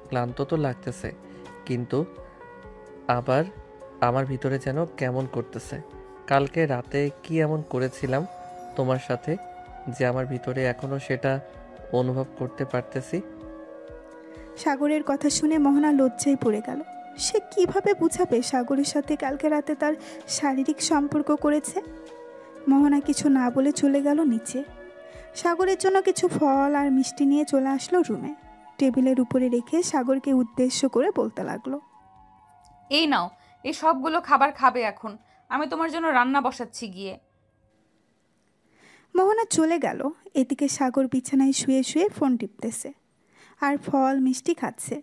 ক্লান্ত তো লাগতেছে, কিন্তু আবার আমার ভিতরে যেন কেমন করতেছে। কালকে রাতে কি এমন করেছিলাম তোমার সাথে যে আমার ভিতরে এখনো সেটা অনুভব করতে পারতেছি। সাগরের কথা শুনে মোহনা লজ্জায় পড়ে গেল। সে কিভাবে বুঝাবে সাগরের সাথে কালকে রাতে তার শারীরিক সম্পর্ক করেছে। মোহনা কিছু না বলে চলে গেল নিচে। সাগরের জন্য কিছু ফল আর মিষ্টি নিয়ে চলে আসলো রুমে। টেবিলের উপরে রেখে সাগরকে উদ্দেশ্য করে বলতে লাগলো। এই নাও, এই সবগুলো খাবার খাবে এখন। আমি তোমার জন্য রান্না বসাচ্ছি গিয়ে। মোহনা চলে গেল। এদিকে সাগর বিছানায় শুয়ে শুয়ে ফোন টিপতেছে আর ফল মিষ্টি খাচ্ছে।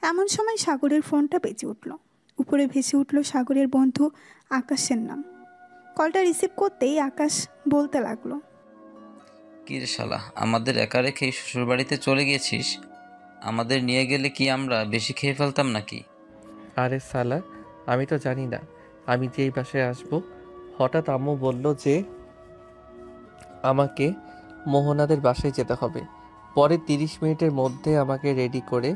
এমন সময় সাগরের ফোনটা বেজে উঠল। উপরে ভেসে উঠল সাগরের বন্ধু আকাশের নাম। কলটা রিসিভ করতেই আকাশ বলতে লাগলো, কি রে শালা, আমাদের একা রেখে শ্বশুরবাড়িতে চলে গেছিস? আমাদের নিয়ে গেলে কি আমরা বেশি খেয়ে ফেলতাম নাকি? আরে সালা, আমি তো জানি না আমি যেই বাসায় আসবো। হঠাৎ আম্মু বলল যে আমাকে মোহনাদের বাসায় যেতে হবে। পরে 30 মিনিটের মধ্যে আমাকে রেডি করে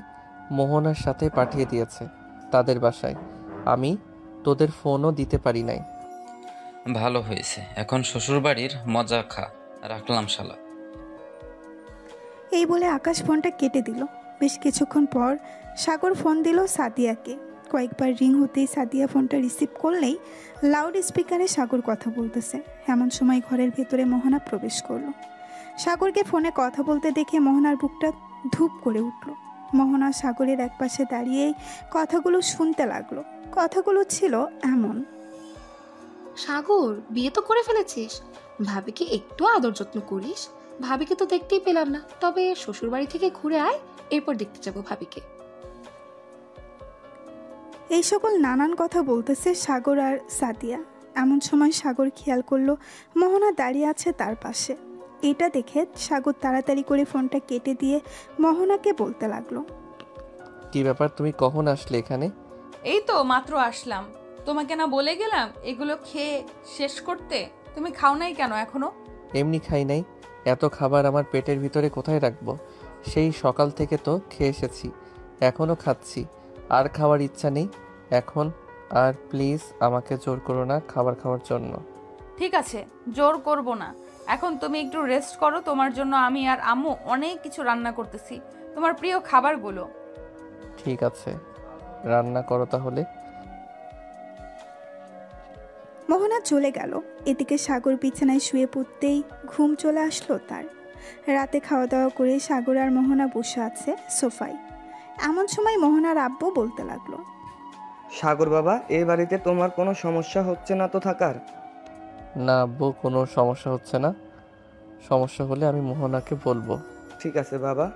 মোহনার সাথে পাঠিয়ে দিয়েছে তাদের বাসায়। আমি তোদের ফোনও দিতে পারি নাই। ভালো হয়েছে, এখন শ্বশুরবাড়ির মজা খা। রাখলাম শালা। এই বলে আকাশ ফোনটা কেটে দিল। বেশ কিছুক্ষণ পর সাগর ফোন দিল সাদিয়াকে। কয়েকবার রিং হতেই সাদিয়া ফোনটা রিসিভ করলেই লাউড স্পিকারে সাগর কথা বলতেছে। এমন সময় ঘরের ভেতরে মোহনা প্রবেশ করলো। সাগরকে ফোনে কথা বলতে দেখে মোহনার বুকটা ধূপ করে উঠল। মোহনা সাগরের একপাশে দাঁড়িয়েই কথাগুলো শুনতে লাগলো। কথাগুলো ছিল এমন, সাগর, বিয়ে তো করে ফেলেছিস, ভাবিকে একটু আদর যত্ন করিস। ভাবিকে তো দেখতেই পেলাম না, তবে শ্বশুরবাড়ি থেকে ঘুরে আয়, এরপর দেখতে যাবো ভাবিকে। এই সকল নানান কথা বলতেছে সাগর আর সাদিয়া। এমন সময় সাগর খেয়াল করলো মোহনা দাঁড়িয়ে আছে তার পাশে। এটা দেখে সাগর তাড়াতাড়ি করে ফোনটা কেটে দিয়ে মোহনাকে বলতে লাগলো, কি ব্যাপার, তুমি কখন আসলে এখানে? এই তো মাত্র আসলাম। তোমাকে না বলে গেলাম এগুলো খেয়ে শেষ করতে? তুমি খাও নাই কেন এখনো? এমনি খাই নাই, এত খাবার আমার পেটের ভিতরে কোথায় রাখবো? সেই সকাল থেকে তো খেয়ে এসেছি, এখনও খাচ্ছি। আর খাওয়ার ইচ্ছা নেই এখন। আর প্লিজ আমাকে জোর করো না খাবার খাওয়ার জন্য। ঠিক আছে, জোর করব না। এখন তুমি একটু রেস্ট করো। তোমার জন্য আমি আর আম্মু অনেক কিছু রান্না করতেছি, তোমার প্রিয় খাবারগুলো। ঠিক আছে, রান্না করো তাহলে। মোহনা চলে গেল। এদিকে সাগর বিছানায় শুয়ে পড়তেই ঘুম চলে আসলো তার। রাতে খাওয়া দাওয়া করে সাগর আর মোহনা বসে আছে সোফায়। এমন সময় মোহনার আব্বু বলতে লাগলো, সাগর বাবা, এই বাড়িতে তোমার কোনো সমস্যা হচ্ছে না তো থাকার? না আব্বু, কোনো সমস্যা হচ্ছে না। সমস্যা হলে আমি মোহনাকে বলবো। ঠিক আছে বাবা।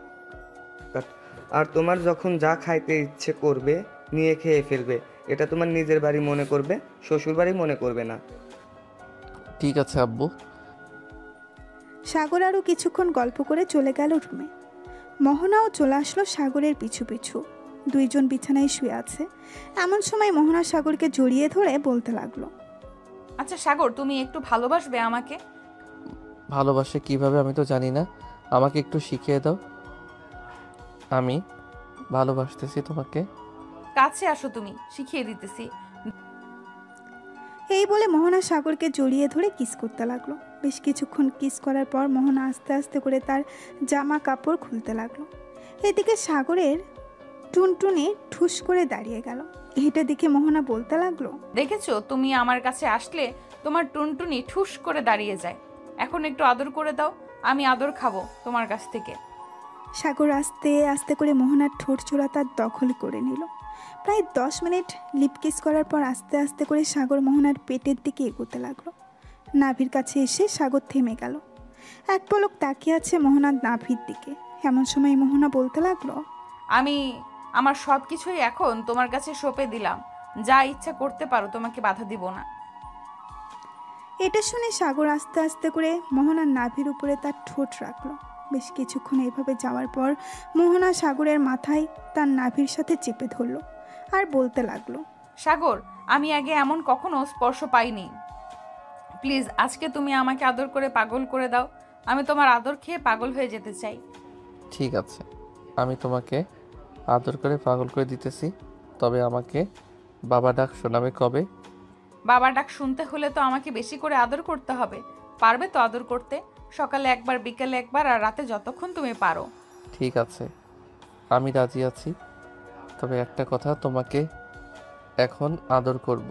আর তোমার যখন যা খাইতে ইচ্ছে করবে নিয়ে খেয়ে ফেলবে। এটা তোমার নিজের বাড়ি মনে করবে, শ্বশুর বাড়ি মনে করবে না। ঠিক আছে আব্বু। সাগর আরও কিছুক্ষণ গল্প করে চলে গেল রুমে। মোহনাও চলে আসলো সাগরের পিছু পিছু। দুইজন বিছানায় শুয়ে আছে। এমন সময় মোহনা সাগরকে জড়িয়ে ধরে বলতে লাগলো, আচ্ছা সাগর, তুমি একটু ভালোবাসবে আমাকে? ভালোবাসে কিভাবে আমি তো জানি না, আমাকে একটু শিখিয়ে দাও। আমি ভালোবাসতেছি তোমাকে। কাছে আসো, তুমি শিখিয়ে দিতেছি। এই বলে মোহনা সাগরকে জড়িয়ে ধরে কিস করতে লাগলো। বেশ কিছুক্ষণ কিস করার পর মোহনা আস্তে আস্তে করে তার জামা কাপড় খুলতে লাগলো। এদিকে সাগরের টুনটুনি ঠুস করে দাঁড়িয়ে গেল। এটা দেখে মোহনা বলতে লাগলো, দেখেছো, তুমি আমার কাছে আসলে তোমার টুনটুনি ঠুস করে দাঁড়িয়ে যায়। এখন একটু আদর করে দাও, আমি আদর খাবো তোমার কাছ থেকে। সাগর আস্তে আস্তে করে মোহনার ঠোঁট চোরা তার দখল করে নিল। প্রায় 10 মিনিট লিপ কিস করার পর আস্তে আস্তে করে সাগর মোহনার পেটের দিকে এগোতে লাগলো। নাভির কাছে এসে সাগর থেমে গেল। এক পলক তাকিয়ে আছে মোহনার নাভির দিকে। এমন সময় মোহনা বলতে লাগলো, আমি আমার সব কিছুই এখন তোমার কাছে সঁপে দিলাম, যা ইচ্ছা করতে পারো, তোমাকে বাধা দিব না। এটা শুনে সাগর আস্তে আস্তে করে মোহনার নাভির উপরে তার ঠোঁট রাখলো। বেশ কিছুক্ষণ এভাবে যাওয়ার পর মোহনা সাগরের মাথায় তার নাভির সাথে চেপে ধরলো আর বলতে লাগলো, সাগর, আমি আগে এমন কখনো স্পর্শ পাইনি। প্লিজ আজকে তুমি আমাকে আদর করে পাগল করে দাও। আমি তোমার আদর খেয়ে পাগল হয়ে যেতে চাই। ঠিক আছে, আমি তোমাকে আদর করে পাগল করে দিতেছি। তবে আমাকে বাবা ডাক শোনাবে কবে? বাবা ডাক শুনতে হলে তো আমাকে বেশি করে আদর করতে হবে। পারবে তো আদর করতে? সকালে একবার, বিকেলে একবার, আর রাতে যতক্ষণ তুমি পারো। ঠিক আছে, আমি রাজি আছি। তবে একটা কথা, তোমাকে এখন আদর করব।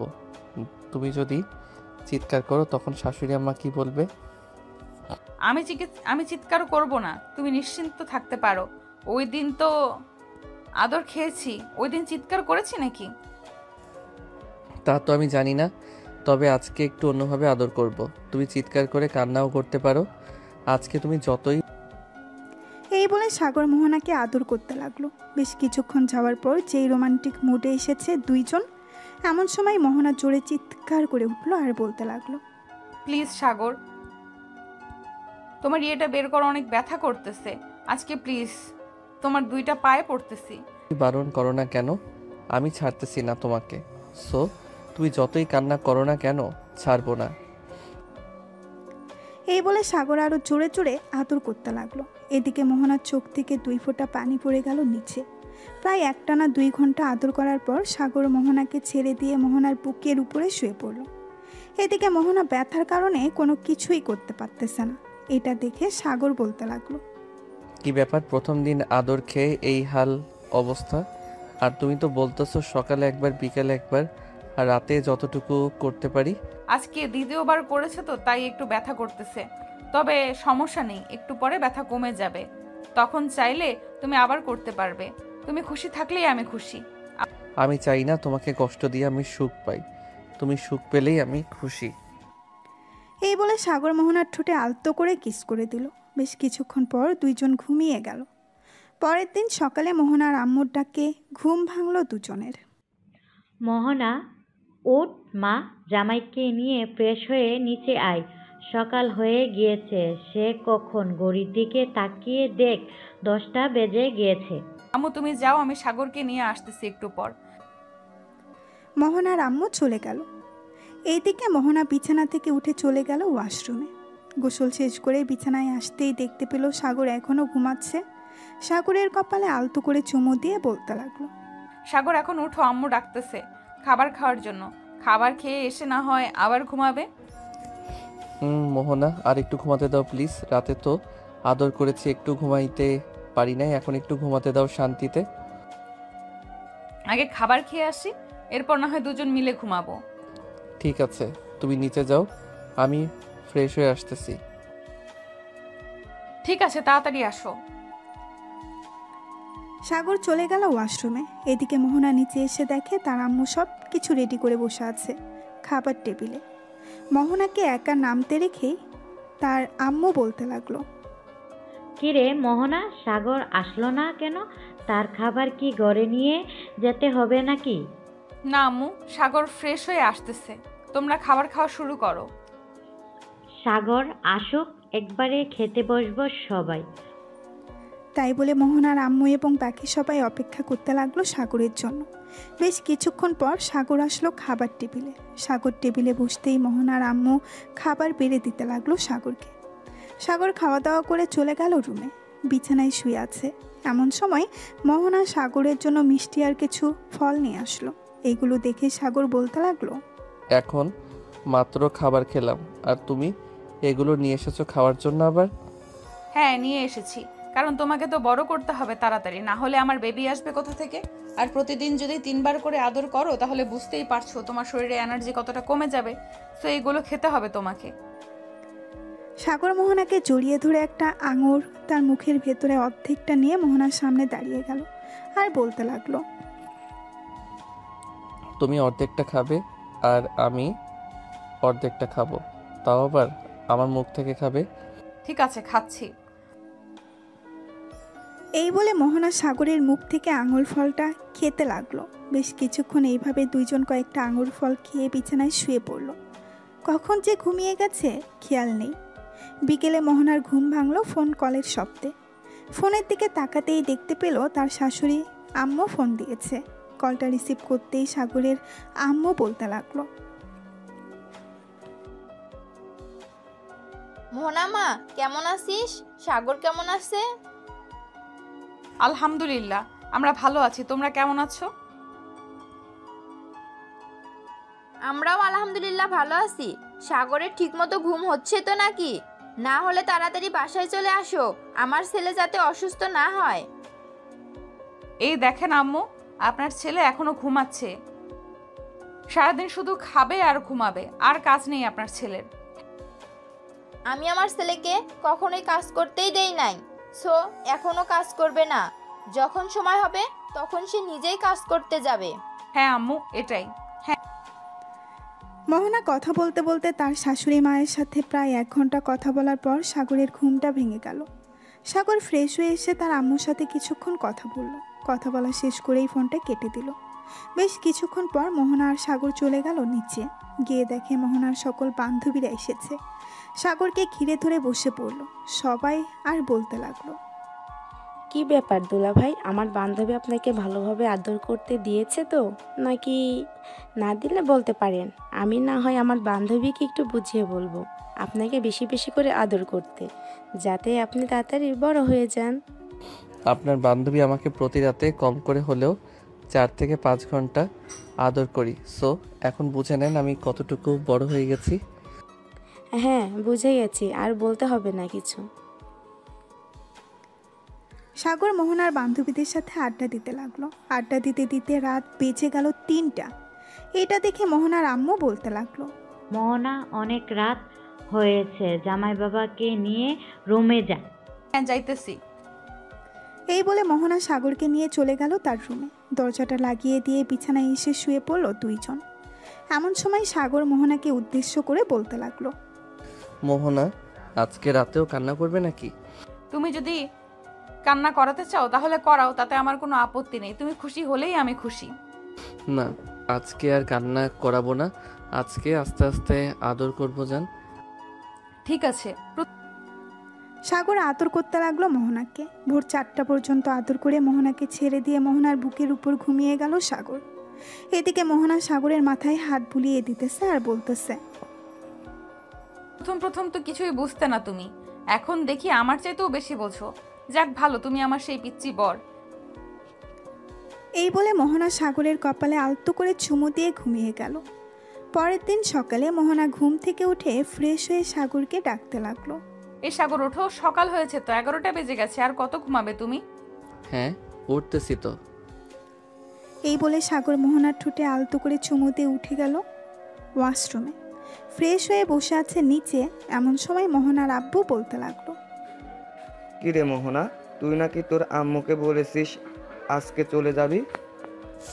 তুমি যদি চিৎকার করো তখন শাশুড়ি আম্মা কি বলবে? আমি চিৎকারও করব না, তুমি নিশ্চিন্ত থাকতে পারো। ওই দিন তো আদর খেয়েছি, ওই দিন চিৎকার করেছি নাকি? তা তো আমি জানি না, তবে আজকে একটু অন্যভাবে আদর করব। তুমি চিৎকার করে কান্নাও করতে পারো। আজকে তুমি যতই। এই বলে সাগর মোহনাকে আদর করতে লাগলো। বেশ কিছুক্ষণ যাওয়ার পর যেই রোমান্টিক মুডে এসেছে দুইজন, এমন সময় মোহনা জোরে চিৎকার করে উঠলো আর বলতে লাগলো, প্লিজ সাগর, তোমার ইয়েটা বের করো, অনেক ব্যথা করতেছে আজকে, প্লিজ তোমার দুইটা পায়ে পড়তেছি। বারণ করো না কেন? আমি ছাড়তেছি না তোমাকে। সো তুমি যতই কান্না করো না কেন, ছাড়বো না। এই বলে সাগর আরো জোরে জোরে আদর করতে লাগলো। এদিকে মোহনার চোখ থেকে 2 ফোঁটা পানি পড়ে গেল নিচে। প্রায় একটানা 2 ঘন্টা আদর করার পর সাগর মোহনাকে ছেড়ে দিয়ে মোহনার বুকের উপরে শুয়ে পড়ল। এদিকে মোহনা ব্যথার কারণে কোনো কিছুই করতে পারতেছে না। এটা দেখে সাগর বলতে লাগলো, কি ব্যাপার, প্রথম দিন আদর খেয়ে এই হাল অবস্থা? আর তুমি তো বলতেছো সকালে একবার বিকালে একবার, আর রাতে যতটুকু করতে পারি। আজকে দ্বিতীয়বার করেছে তো তাই একটু ব্যথা করতেছে, তবে সমস্যা নেই, একটু পরে ব্যথা কমে যাবে, তখন চাইলে তুমি আবার করতে পারবে। তুমি খুশি থাকলেই আমি খুশি। আমি চাই না তোমাকে কষ্ট দিয়ে আমি সুখ পাই, তুমি সুখ পেলেই আমি খুশি। এই বলে সাগর মোহনার ঠোঁটে আলতো করে কিস করে দিল। বেশ কিছুক্ষণ পর দুইজন ঘুমিয়ে গেল। পরের দিন সকালে মোহনার আম্মুর ডাকে ঘুম ভাঙল দুজনের। মোহনা, উঠ মা, জামাইকে নিয়ে ফ্রেশ হয়ে নিচে আয়। সকাল হয়ে গিয়েছে। সে কখন? ঘড়ির দিকে তাকিয়ে দেখ, 10টা বেজে গিয়েছে। আম্মু তুমি যাও, আমি সাগরকে নিয়ে আসতেছি একটু পর। মোহনার আম্মু চলে গেল। এইদিকে মোহনা বিছানা থেকে উঠে চলে গেল ওয়াশরুমে। গোসল শেষ করে বিছানায় আসতেই দেখতে পেল সাগর এখনও ঘুমাচ্ছে। সাগরের কপালে আলতো করে চুমু দিয়ে বলতে লাগলো, সাগর এখন উঠো, আম্মু ডাকতেছে খাবার খাওয়ার জন্য। খাবার খেয়ে এসে না হয় আবার ঘুমাবে। মোহনা, আর একটু ঘুমাতে দাও প্লিজ। রাতে তো আদর করেছি, একটু ঘুমাইতে পারি নাই, এখন একটু ঘুমাতে দাও শান্তিতে। আগে খাবার খেয়ে আসি, এরপর না হয় দুজন মিলে ঘুমাবো। ঠিক আছে, তুমি নিচে যাও, আমি ফ্রেশ হয়ে আসতেছি। ঠিক আছে, তাড়াতাড়ি আসো। সাগর চলে গেল ওয়াশরুমে। এদিকে মোহনা নিচে এসে দেখে তার আম্মু সব কিছু রেডি করে বসে আছে খাবার টেবিলে। মোহনাকে একা নামতে রেখেই তার আম্মু বলতে লাগলো, কিরে মোহনা, সাগর আসলো না কেন? তার খাবার কি ঘরে নিয়ে যেতে হবে নাকি? না আম্মু, সাগর ফ্রেশ হয়ে আসতেছে, তোমরা খাবার খাওয়া শুরু করো। সাগর আসুক, একবারে খেতে বসবো সবাই। তাই বলে মোহনার আম্মু এবং বাকি সবাই অপেক্ষা করতে লাগলো সাগরের জন্য। বেশ কিছুক্ষণ পর সাগর আসলো খাবার টেবিলে। সাগর টেবিলে বসতেই মোহনার আম্মু খাবার বেড়ে দিতে লাগলো সাগরকে। সাগর খাওয়া দাওয়া করে চলে গেল রুমে, বিছানায় শুয়ে আছে। এমন সময় মোহনা সাগরের জন্য মিষ্টি আর কিছু ফল নিয়ে আসলো। এইগুলো দেখে সাগর বলতে লাগলো, এখন মাত্র খাবার খেলাম, আর তুমি এগুলো নিয়ে এসেছো খাওয়ার জন্য আবার? হ্যাঁ নিয়ে এসেছি, কারণ তোমাকে তো বড় করতে হবে তাড়াতাড়ি, না হলে আমার বেবি আসবে কোথা থেকে? আর প্রতিদিন যদি 3 বার করে আদর করো তাহলে বুঝতেই পারছো তোমার শরীরে এনার্জি কতটা কমে যাবে। তো এইগুলো খেতে হবে তোমাকে। সাগর মোহনাকে জড়িয়ে ধরে একটা আঙুর তার মুখের ভেতরে অর্ধেকটা নিয়ে মোহনার সামনে দাঁড়িয়ে গেল আর বলতে লাগলো, তুমি অর্ধেকটা খাবে আর আমি অর্ধেকটা খাবো, তাও আবার আমার মুখ থেকে খাবে। ঠিক আছে, খাচ্ছি। এই বলে মোহনা সাগরের মুখ থেকে আঙুর ফলটা খেতে লাগলো। বেশ কিছুক্ষণ এইভাবে দুইজন কয়েকটা আঙুর ফল খেয়ে বিছানায় শুয়ে পড়ল। কখন যে ঘুমিয়ে গেছে খেয়াল নেই। বিকেলে মোহনার ঘুম ভাঙলো ফোন কলের শব্দে। ফোনের দিকে তাকাতেই দেখতে পেল তার শাশুড়ি আম্মু ফোন দিয়েছে। কলটা রিসিভ করতেই সাগরের আম্মু বলতে লাগলো, মোহনা মা, কেমন আছিস? সাগর কেমন আছে? আলহামদুলিল্লাহ, আমরা ভালো আছি, তোমরা কেমন আছো? আমরাও আলহামদুলিল্লাহ ভালো আছি। সাগরের ঠিকমতো ঘুম হচ্ছে তো নাকি? না হলে তাড়াতাড়ি বাসায় চলে আসো, আমার ছেলে যাতে অসুস্থ না হয়। এই দেখেন আম্মু, আপনার ছেলে এখনো ঘুমাচ্ছে। সারাদিন শুধু খাবে আর ঘুমাবে, আর কাজ নেই আপনার ছেলের। আমি আমার ছেলেকে কখনোই কাজ করতেই দেই নাই, সো এখনো কাজ করবে না। যখন সময় হবে তখন সে নিজেই কাজ করতে যাবে। হ্যাঁ আম্মু, এটাই। মোহনা কথা বলতে বলতে তার শাশুড়ি মায়ের সাথে প্রায় 1 ঘন্টা কথা বলার পর সাগরের ঘুমটা ভেঙে গেল। সাগর ফ্রেশ হয়ে এসে তার আম্মুর সাথে কিছুক্ষণ কথা বলল। কথা বলা শেষ করেই ফোনটা কেটে দিল। বেশ কিছুক্ষণ পর মোহনা আর সাগর চলে গেল নিচে। গিয়ে দেখে মোহনার সকল বান্ধবীরা এসেছে। সাগরকে ঘিরে ধরে বসে পড়ল। সবাই আর বলতে লাগলো, কি ব্যাপার দুলাভাই, আমার বান্ধবী আপনাকে ভালোভাবে আদর করতে দিয়েছে তো, নাকি? না দিলে বলতে পারেন, আমি না হয় আমার বান্ধবীকে একটু বুঝিয়ে বলবো আপনাকে বেশি বেশি করে আদর করতে, যাতে আপনি তাড়াতাড়ি বড় হয়ে যান। আপনার বান্ধবী আমাকে প্রতি রাতে কম করে হলেও 4 থেকে 5 ঘন্টা আদর করি। সো এখন বুঝে নেন আমি কতটুকু বড় হয়ে গেছি। হ্যাঁ, বুঝে গেছি, আর বলতে হবে না কিছু। সাগর মোহনার বান্ধবীদের সাথে আড্ডা দিতে লাগলো। আড্ডা দিতে দিতে রাত বেজে গেল 3টা। এটা দেখে মোহনার আম্মু বলতে লাগলো, মোহনা, অনেক রাত হয়েছে, জামাই বাবাকে নিয়ে রুমে যা। হ্যাঁ, যাইতেছি। এই বলে মোহনা সাগরকে নিয়ে চলে গেল তার রুমে। দরজাটা লাগিয়ে দিয়ে বিছানায় এসে শুয়ে পড়ল দুইজন। এমন সময় সাগর মোহনাকে উদ্দেশ্য করে বলতে লাগলো, মোহনা, আজকে রাতেও কান্না করবে নাকি? তুমি যদি কান্না করাতে চাও তাহলে করাও, তাতে আমার কোনো আপত্তি নেই। তুমি খুশি হলেই আমি খুশি। না, আজকে আর কান্না করাবো না। আজকে আস্তে আস্তে আদর করবো জান। ঠিক আছে। সাগর আদর করতে লাগলো মোহনাকে। ভোর 4টা পর্যন্ত আদর করে মোহনাকে ছেড়ে দিয়ে মোহনার বুকের উপর ঘুমিয়ে গেল সাগর। এদিকে মোহনা সাগরের মাথায় হাত বুলিয়ে দিতেছে আর বলতেছে, প্রথম প্রথম তো কিছুই বুঝতে না তুমি, এখন দেখি আমার চাইতেও বেশি বোঝো। যাক ভালো, তুমি আমার সেই পিচ্চি বর। এই বলে মোহনা সাগরের কপালে আলতো করে চুমু দিয়ে ঘুমিয়ে গেল। পরের দিন সকালে মোহনা ঘুম থেকে উঠে ফ্রেশ হয়ে সাগরকে ডাকতে লাগলো, এই সাগর ওঠো, সকাল হয়েছে তো, 11টা বেজে গেছে, আর কত ঘুমাবে তুমি? হ্যাঁ, উঠতেছি তো। এই বলে সাগর মোহনার ঠোঁটে আলতো করে চুমু দিয়ে উঠে গেল ওয়াশরুমে। ফ্রেশ হয়ে বসে আছে নিচে। এমন সময় মোহনার আব্বু বলতে লাগলো, কিরে মোহনা, তুই নাকি তোর আম্মুকে বলেছিস আজকে চলে যাবি?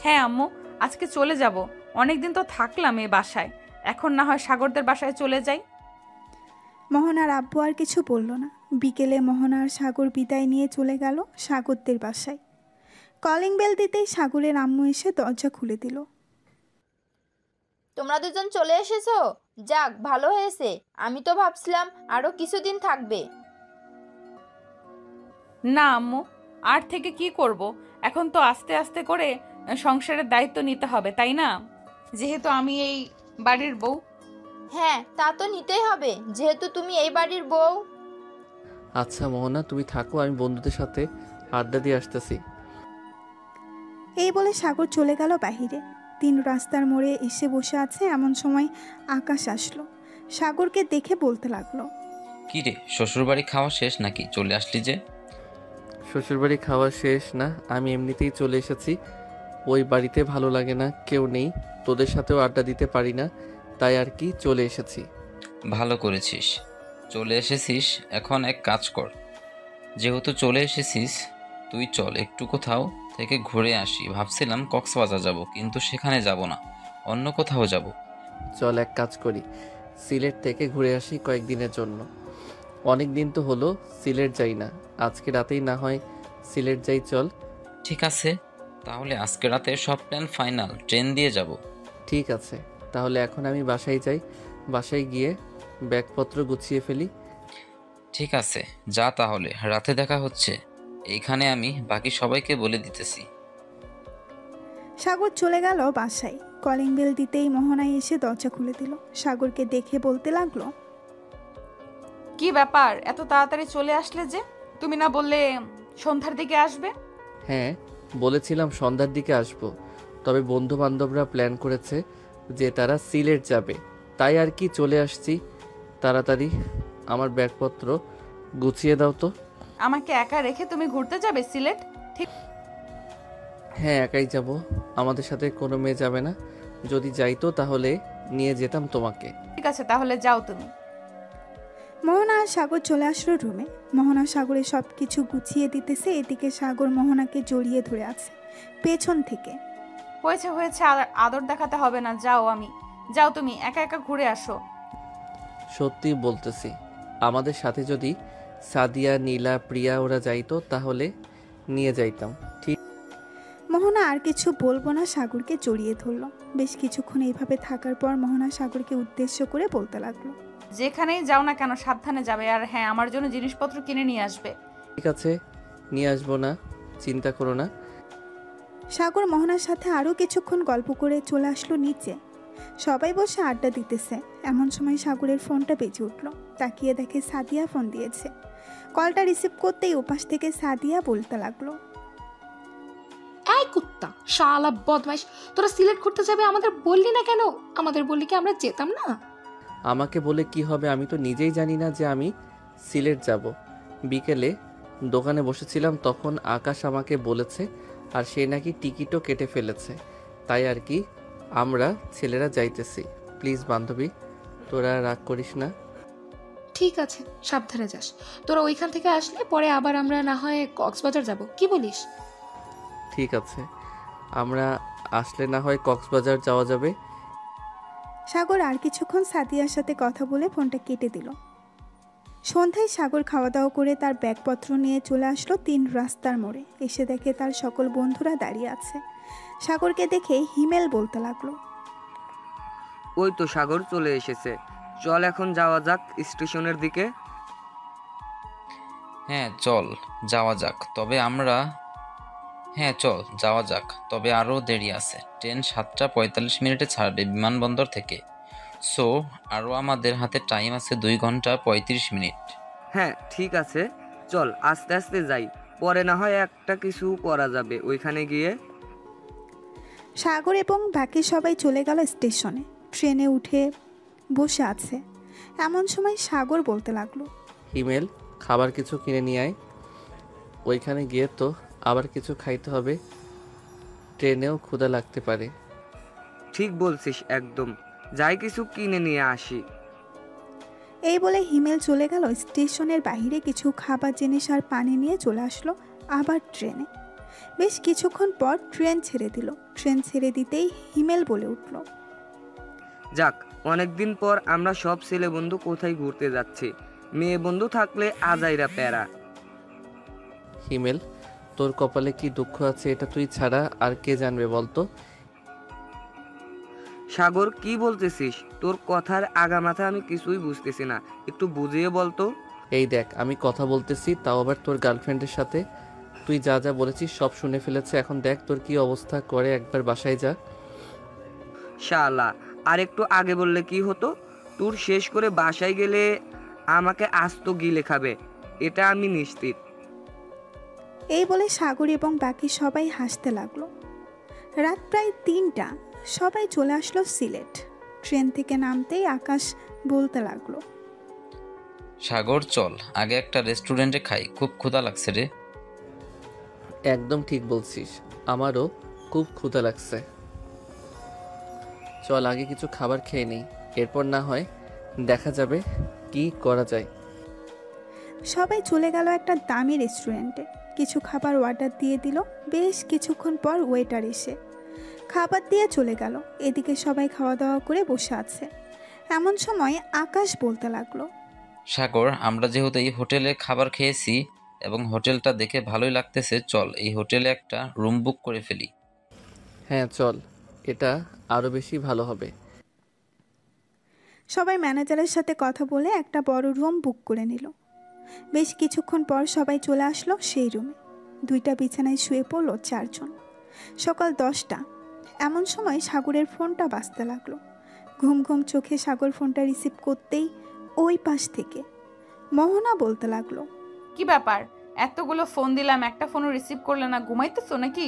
হ্যাঁ আম্মু, আজকে চলে যাব। অনেকদিন তো থাকলাম এই বাসায়, এখন না হয় সাগরদের বাসায় চলে যাই। মোহনার আব্বু আর কিছু বলল না। বিকেলে মোহনা আর সাগর বিদায় নিয়ে চলে গেল সাগরদের বাসায়। কলিং বেল দিতেই সাগরের আম্মু এসে দরজা খুলে দিল। তোমরা দুজন চলে এসেছো? যাক ভালো হয়েছে, আমি তো ভাবছিলাম আরো কিছুদিন থাকবে। না আম্মু, আর থেকে কি করব? এখন তো আস্তে আস্তে করে সংসারের দায়িত্ব নিতে হবে, তাই না? যেহেতু আমি এই বাড়ির বউ। হ্যাঁ, তা তো নিতেই হবে, যেহেতু তুমি এই বাড়ির বউ। আচ্ছা মোহনা, তুমি থাকো, আমি বন্ধুদের সাথে আড্ডা দিয়ে আসতেছি। এই বলে সাগর চলে গেল বাহিরে। 3 রাস্তার মোড়ে এসে বসে আছে। এমন সময় আকাশ আসলো। সাগরকে দেখে বলতে লাগলো, কি রে, শ্বশুরবাড়ি খাওয়া শেষ নাকি? চলে আসলি যে? শ্বশুরবাড়ি খাওয়া শেষ না, আমি এমনিতেই চলে এসেছি। ওই বাড়িতে ভালো লাগে না, কেউ নেই, তোদের সাথেও আড্ডা দিতে পারি না, তাই আর কি চলে এসেছি। ভালো করেছিস, চলে এসেছিস। এখন এক কাজ কর, যেহেতু চলে এসেছিস তুই চল একটু কোথাও থেকে ঘুরে আসি। ভাবছিলাম কক্সবাজার যাব, কিন্তু সেখানে যাব না, অন্য কোথাও যাব। চল এক কাজ করি, সিলেট থেকে ঘুরে আসি কয়েকদিনের জন্য। অনেক দিন তো হলো সিলেট যাই না, আজকে রাতেই না হয় সিলেট যাই, চল। ঠিক আছে, তাহলে আজকে রাতে সব প্ল্যান ফাইনাল, ট্রেন দিয়ে যাব। ঠিক আছে, তাহলে এখন আমি বাসায় যাই, বাসায় গিয়ে ব্যাগপত্র গুছিয়ে ফেলি। ঠিক আছে, যা তাহলে, রাতে দেখা হচ্ছে। এইখানে আমি বাকি সবাইকে বলে দিতেছি। সাগর চলে গেল বাসায়। কলিং বেল দিতেই মোহনায় এসে দরজা খুলে দিল। সাগরকে দেখে বলতে লাগলো, কি ব্যাপার, এত তাড়াতাড়ি চলে আসলে যে? তুমি না বললে সন্ধ্যার দিকে আসবে? হ্যাঁ, বলেছিলাম সন্ধ্যার দিকে আসব, তবে বন্ধু বান্ধবরা প্ল্যান করেছে যে তারা সিলেট যাবে, তাই আর কি চলে আসছি তাড়াতাড়ি। আমার ব্যাগপত্র গুছিয়ে দাও তো। আমাকে একা রেখে তুমি ঘুরতে যাবে সিলেট? ঠিক। হ্যাঁ, একাই যাব, আমাদের সাথে কোনো মেয়ে যাবে না। যদি যাইতো তাহলে নিয়ে যেতাম তোমাকে। ঠিক আছে, তাহলে যাও তুমি। মোহনা আর সাগর চলে আসলো রুমে। মোহনা সাগরের সব কিছু গুছিয়ে দিতেছে, এদিকে সাগর মোহনাকে জড়িয়ে ধরে আছে পেছন থেকে। হয়েছে হয়েছে, আর আদর দেখাতে হবে না, যাও তুমি একা একা ঘুরে আসো। সত্যি বলতেছি, আমাদের সাথে যদি সাদিয়া, নীলা, প্রিয়া ওরা যাইতো তাহলে নিয়ে যাইতাম। ঠিক। মোহনা আর কিছু বলবো না, সাগরকে জড়িয়ে ধরলো। বেশ কিছুক্ষণ এইভাবে থাকার পর মোহনা সাগরকে উদ্দেশ্য করে বলতে লাগলো, যেখানেই যাও না কেন সাবধানে যাবে, আর হ্যাঁ, আমার জন্য জিনিসপত্র কিনে নিয়ে আসবে। ঠিক আছে, নিয়ে আসবো না, চিন্তা করো না। সাগর মোহনার সাথে আরও কিছুক্ষণ গল্প করে চলে আসলো নিচে। সবাই বসে আড্ডা দিতেছে। এমন সময় সাগরের ফোনটা বেজে উঠলো। তাকিয়ে দেখে সাদিয়া ফোন দিয়েছে। কলটা রিসিভ করতেই ওপাশ থেকে সাদিয়া বলতে লাগলো, এই কুত্তা, শালা বদমাইশ, তোরা সিলেট করতে যাবে আমাদের বললি না কেন? আমাদের বললি কি আমরা যেতাম না? আমাকে বলে কি হবে, আমি তো নিজেই জানি না যে আমি সিলেট যাব। বিকেলে দোকানে বসেছিলাম, তখন আকাশ আমাকে বলেছে, আর সে নাকি টিকিটও কেটে ফেলেছে। তাই আর কি আমরা ছেলেরা যাইতেছি। প্লিজ বান্ধবী, তোরা রাগ করিস না। ঠিক আছে, সাবধানে যাস। তোরা ওইখান থেকে আসলে পরে আবার আমরা না হয় কক্সবাজার যাব, কি বলিস? ঠিক আছে, আমরা আসলে না হয় কক্সবাজার যাওয়া যাবে। সাগর আর কিছুক্ষণ সাদিয়ার সাথে কথা বলে ফোনটা কেটে দিল। সন্ধ্যায় সাগর খাওয়া দাওয়া করে তার ব্যাগপত্র নিয়ে চলে আসলো 3 রাস্তার মোড়ে। এসে দেখে তার সকল বন্ধুরা দাঁড়িয়ে আছে। সাগরকে দেখে হিমেল বলতে লাগলো, ওই তো সাগর চলে এসেছে, চল এখন যাওয়া যাক স্টেশনের দিকে। হ্যাঁ চল যাওয়া যাক, তবে আরও দেরি আছে। ট্রেন 7:45 ছাড়বে বিমানবন্দর থেকে। সো আরও আমাদের হাতে টাইম আছে 2 ঘন্টা 35 মিনিট। হ্যাঁ ঠিক আছে, চল আস্তে আস্তে যাই, পরে না হয় একটা কিছু করা যাবে ওইখানে গিয়ে। সাগর এবং বাকি সবাই চলে গেল স্টেশনে। ট্রেনে উঠে বসে আছে। এমন সময় সাগর বলতে লাগলো, হিমেল, খাবার কিছু কিনে নিয়ে আয়। ওইখানে গিয়ে তো আবার কিছু খাইতে হবে, ট্রেনেও ক্ষুধা লাগতে পারে। ঠিক বলছিস একদম, যাই কিছু কিনে নিয়ে আসি। এই বলে হিমেল চলে গেল স্টেশনের বাইরে। কিছু খাবার জিনিস আর পানি নিয়ে চলে আসলো আবার ট্রেনে। বেশ কিছুক্ষণ পর ট্রেন ছেড়ে দিল। ট্রেন ছেড়ে দিতেই হিমেল বলে উঠল, যাক, অনেকদিন পর আমরা সব ছেলে বন্ধু কোথায় ঘুরতে যাচ্ছি। মেয়ে বন্ধু থাকলে আজাইরা প্যারা। হিমেল, তোর কপালে কি দুঃখ আছে এটা তুই ছাড়া আর কে জানবে বলতো? সাগর, কি বলতেছিস? তোর কথার আগামাথা আমি কিছুই বুঝতেছি না, একটু বুঝিয়ে বলতো। এই দেখ, আমি কথা বলতেছি, তাও আবার তোর গার্লফ্রেন্ডের সাথে। তুই যা যা বলেছিস সব শুনে ফেলেছে। এখন দেখ তোর কি অবস্থা করে, একবার বাসায় যা। শালা, আর একটু আগে বললে কি হতো? তোর শেষ করে বাসায় গেলে আমাকে আস্ত গিলে খাবে, এটা আমি নিশ্চিত। এই বলে সাগর এবং বাকি সবাই হাসতে লাগলো। রাত প্রায় 3টা। সবাই চলে আসলো সিলেট। ট্রেন থেকে নামতেই আকাশ বলতে লাগলো, সাগর চল আগে একটা রেস্টুরেন্টে খাই, খুব ক্ষুধা লাগছে রে। একদম ঠিক বলছিস, আমারও খুব ক্ষুধা লাগছে। চল আগে কিছু খাবার খেয়ে নিই, এরপর না হয় দেখা যাবে কি করা যায়। সবাই চলে গেল একটা দামি রেস্টুরেন্টে। কিছু খাবার অর্ডার দিয়ে দিল। বেশ কিছুক্ষণ পর ওয়েটার এসে খাবার দিয়ে চলে গেল। এদিকে সবাই খাওয়া দাওয়া করে বসে আছে। এমন সময় আকাশ বলতে লাগলো, সাগর, আমরা যেহেতু এই হোটেলে খাবার খেয়েছি এবং হোটেলটা দেখে ভালোই লাগতেছে, চল এই হোটেলে একটা রুম বুক করে ফেলি। হ্যাঁ চল, এটা আরও বেশি ভালো হবে। সবাই ম্যানেজারের সাথে কথা বলে একটা বড় রুম বুক করে নিল। বেশ কিছুক্ষণ পর সবাই চলে আসলো সেই রুমে। 2টা বিছানায় শুয়ে পড়লো 4 জন। সকাল 10টা। এমন সময় সাগরের ফোনটা বাজতে লাগলো। ঘুম ঘুম চোখে সাগর ফোনটা রিসিভ করতেই ওই পাশ থেকে মোহনা বলতে লাগলো, কি ব্যাপার, এতগুলো ফোন দিলাম, একটা ফোনও রিসিভ করলে না, ঘুমাইতেছো নাকি?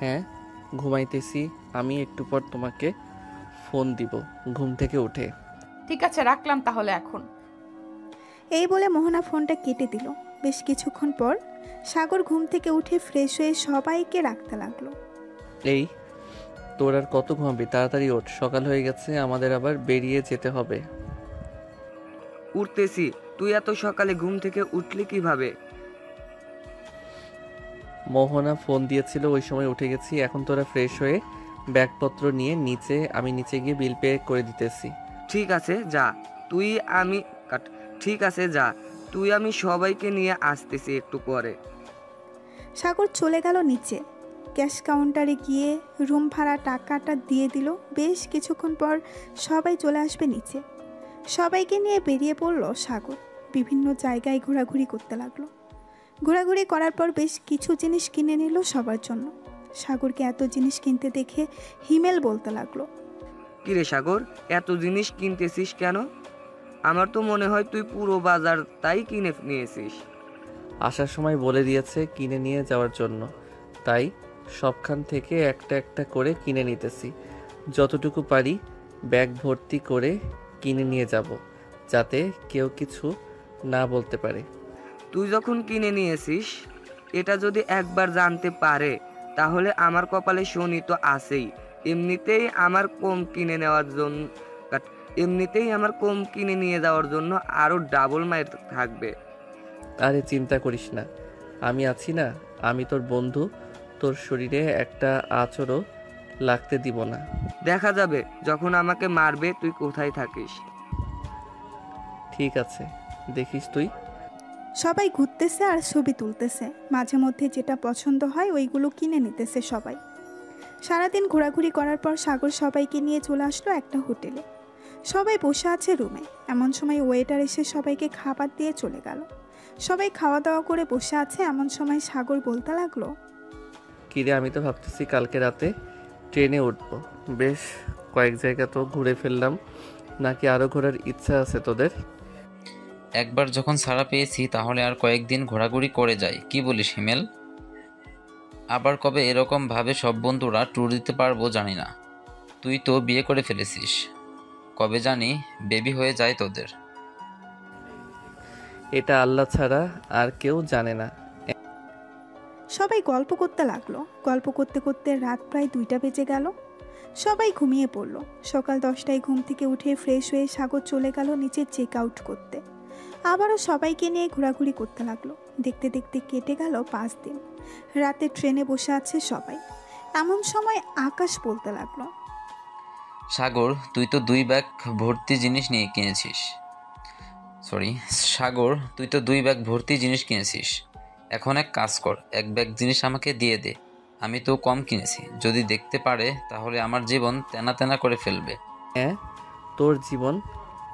হ্যাঁ ঘুমাইতেছি, আমি একটু পর তোমাকে ফোন দিব ঘুম থেকে উঠে। ঠিক আছে, রাখলাম তাহলে এখন। এই বলে মোহনা ফোনটা কেটে দিল। বেশ কিছুক্ষণ পর সাগর ঘুম থেকে উঠে ফ্রেশ হয়ে সবাইকে রাখতে লাগলো। এই তোর আর কত ঘুমাবি, তাড়াতাড়ি ওঠ, সকাল হয়ে গেছে, আমাদের আবার বেরিয়ে যেতে হবে। উঠতেছি, তুই এত সকালে ঘুম থেকে উঠলি কিভাবে? মোহনা ফোন দিয়েছিল, ওই সময় উঠে গেছি। এখন তোরা ফ্রেশ হয়ে ব্যাগপত্র নিয়ে আমি নিচে গিয়ে বিল পে করে দিতেছি। ঠিক আছে যা, ঠিক আছে যা, তুই আমি সবাইকে নিয়ে আসতেছি একটু পরে। সাগর চলে গেল নিচে। ক্যাশ কাউন্টারে গিয়ে রুম ভাড়া টাকাটা দিয়ে দিল। বেশ কিছুক্ষণ পর সবাই চলে আসবে নিচে। সবাইকে নিয়ে বেরিয়ে পড়ল সাগর। বিভিন্ন জায়গায় ঘোরাঘুরি করতে লাগলো। ঘোরাঘুরি করার পর বেশ কিছু জিনিস কিনে নিল সবার জন্য। সাগরকে এত জিনিস কিনতে দেখে হিমেল বলতে লাগলো, কিরে সাগর, এত জিনিস কিনতেছিস কেন? আমার তো মনে হয় তুই পুরো বাজার তাই কিনে নিয়েছিস। আসার সময় বলে দিয়েছে কিনে নিয়ে যাওয়ার জন্য, তাই সবখান থেকে একটা একটা করে কিনে নিতেছি। যতটুকু পারি ব্যাগ ভর্তি করে কিনে নিয়ে যাব, যাতে কেউ কিছু না বলতে পারে। তুই যখন কিনে নিয়েছিস, এটা যদি একবার জানতে পারে তাহলে আমার কপালে শনি তো আছেই। এমনিতেই আমার কম কিনে নিয়ে যাওয়ার জন্য আরো ডাবল মাইর থাকবে। আরে চিন্তা করিস না, আমি আছি না, আমি তোর বন্ধু। তোর শরীরে একটা আঁচড়ও লাগতে দিব না। দেখা যাবে যখন আমাকে মারবে তুই কোথায় থাকিস। ঠিক আছে, দেখিস তুই। সবাই ঘুরতেছে আর ছবি তুলতেছে। মাঝে মধ্যে যেটা পছন্দ হয় ওইগুলো কিনে নিতেছে সবাই। সারাদিন ঘোরাঘুরি করার পর সাগর সবাইকে নিয়ে চলে আসলো একটা হোটেলে। সবাই বসে আছে রুমে। এমন সময় ওয়েটার এসে সবাইকে খাবার দিয়ে চলে গেল। সবাই খাওয়া দাওয়া করে বসে আছে। এমন সময় সাগর বলতে লাগলো, কিরে, আমি তো ভাবতেছি কালকে রাতে ট্রেনে উঠবো। বেশ কয়েক জায়গা তো ঘুরে ফেললাম, নাকি আরও ঘোরার ইচ্ছা আছে তোদের? একবার যখন ছাড়া পেয়েছি তাহলে আর কয়েকদিন ঘোরাঘুরি করে যাই, কি বলিস হিমেল? আবার কবে এরকম ভাবে সব বন্ধুরা ট্যুর দিতে পারবো জানি না। তুই তো বিয়ে করে ফেলেছিস, কবে জানি বেবি হয়ে যায় তোদের। এটা আল্লাহ ছাড়া আর কেউ জানে না। সবাই গল্প করতে লাগলো। গল্প করতে করতে রাত প্রায় 2টা বেজে গেল। সবাই ঘুমিয়ে পড়ল। সকাল 10টায় ঘুম থেকে উঠে ফ্রেশ হয়ে সাগর চলে গেল নিচে চেক আউট করতে। আবারও সবাইকে নিয়ে ঘোরাঘুরি করতে লাগলো। দেখতে দেখতে কেটে গেল 5 দিন। রাতে ট্রেনে বসে আছে সবাই। এমন সময় আকাশ বলতে লাগলো, সাগর তুই তো 2 ব্যাগ ভর্তি জিনিস কিনেছিস। এখন এক কাজ কর, 1 ব্যাগ জিনিস আমাকে দিয়ে দে। আমি তো কম কিনেছি, যদি দেখতে পারে তাহলে আমার জীবন তেনা তেনা করে ফেলবে। হ্যাঁ, তোর জীবন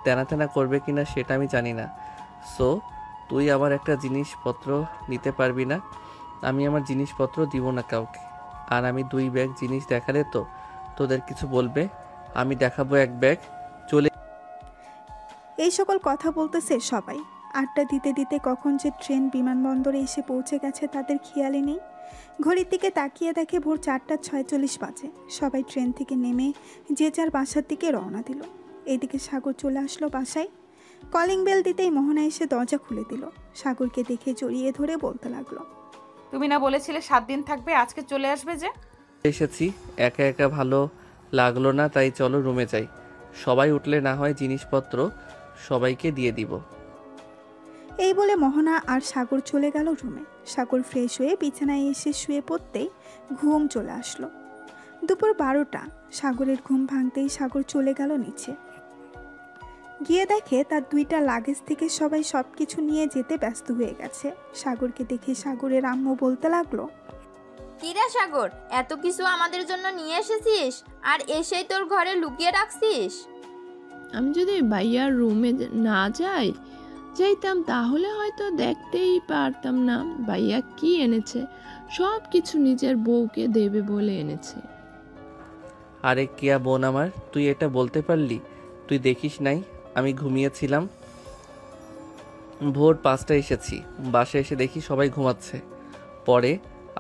তেনা তেনা করবে কিনা সেটা আমি জানি না। সো তুই আমার একটা জিনিসপত্র নিতে পারবি না। আমি আমার জিনিসপত্র দিব না কাউকে। আর আমি 2 ব্যাগ জিনিস দেখালে তো তোদের কিছু বলবে। আমি দেখাবো 1 ব্যাগ। চলে এই সকল কথা বলতেছে সবাই। আড্ডা দিতে দিতে কখন যে ট্রেন বিমানবন্দরে এসে পৌঁছে গেছে তাদের খেয়ালই নেই। ঘড়ির দিকে তাকিয়ে দেখে ভোর 4:46 বাজে। সবাই ট্রেন থেকে নেমে যে যার বাসার দিকে রওনা দিল। এদিকে সাগর চলে আসলো বাসায়। কলিং বেল দিতেই মোহনা এসে দরজা খুলে দিল। সাগরকে দেখে জড়িয়ে ধরে বলতে লাগলো, তুমি না বলেছিলে 7 দিন থাকবে, আজকে চলে আসবে যে? এসেছি, একা একা ভালো লাগলো না, তাই চলো রুমে যাই। সবাই উঠলে না হয় জিনিসপত্র সবাইকে দিয়ে দিব। এই বলে মোহনা আর সাগর চলে গেল রুমে। সাগর ফ্রেশ হয়ে বিছানায় এসে শুয়ে পড়তেই ঘুম চলে আসলো। দুপুর 12টা। সাগরের ঘুম ভাঙতেই সাগর চলে গেল নিচে। গিয়ে দেখে তার 2টা লাগেজ থেকে সবাই সবকিছু নিয়ে যেতে ব্যস্ত হয়ে গেছে। সাগরকে দেখে সাগরের আম্মু বলতে লাগলো, কিরা সাগর, এত কিছু আমাদের জন্য নিয়ে এসেছিস আর এসেই তোর ঘরে লুকিয়ে রাখছিস? আমি যদি ভাইয়ার রুমে না যাইতাম তাহলে হয়তো দেখতেই পারতাম না ভাইয়া কি এনেছে। সব কিছু নিজের বউকে দেবে বলে এনেছে। আরে কিয়া বোন আমার, তুই এটা বলতে পারলি? তুই দেখিস নাই আমি ঘুমিয়েছিলাম। ভোর 5টায় এসেছি, বাসায় এসে দেখি সবাই ঘুমাচ্ছে। পরে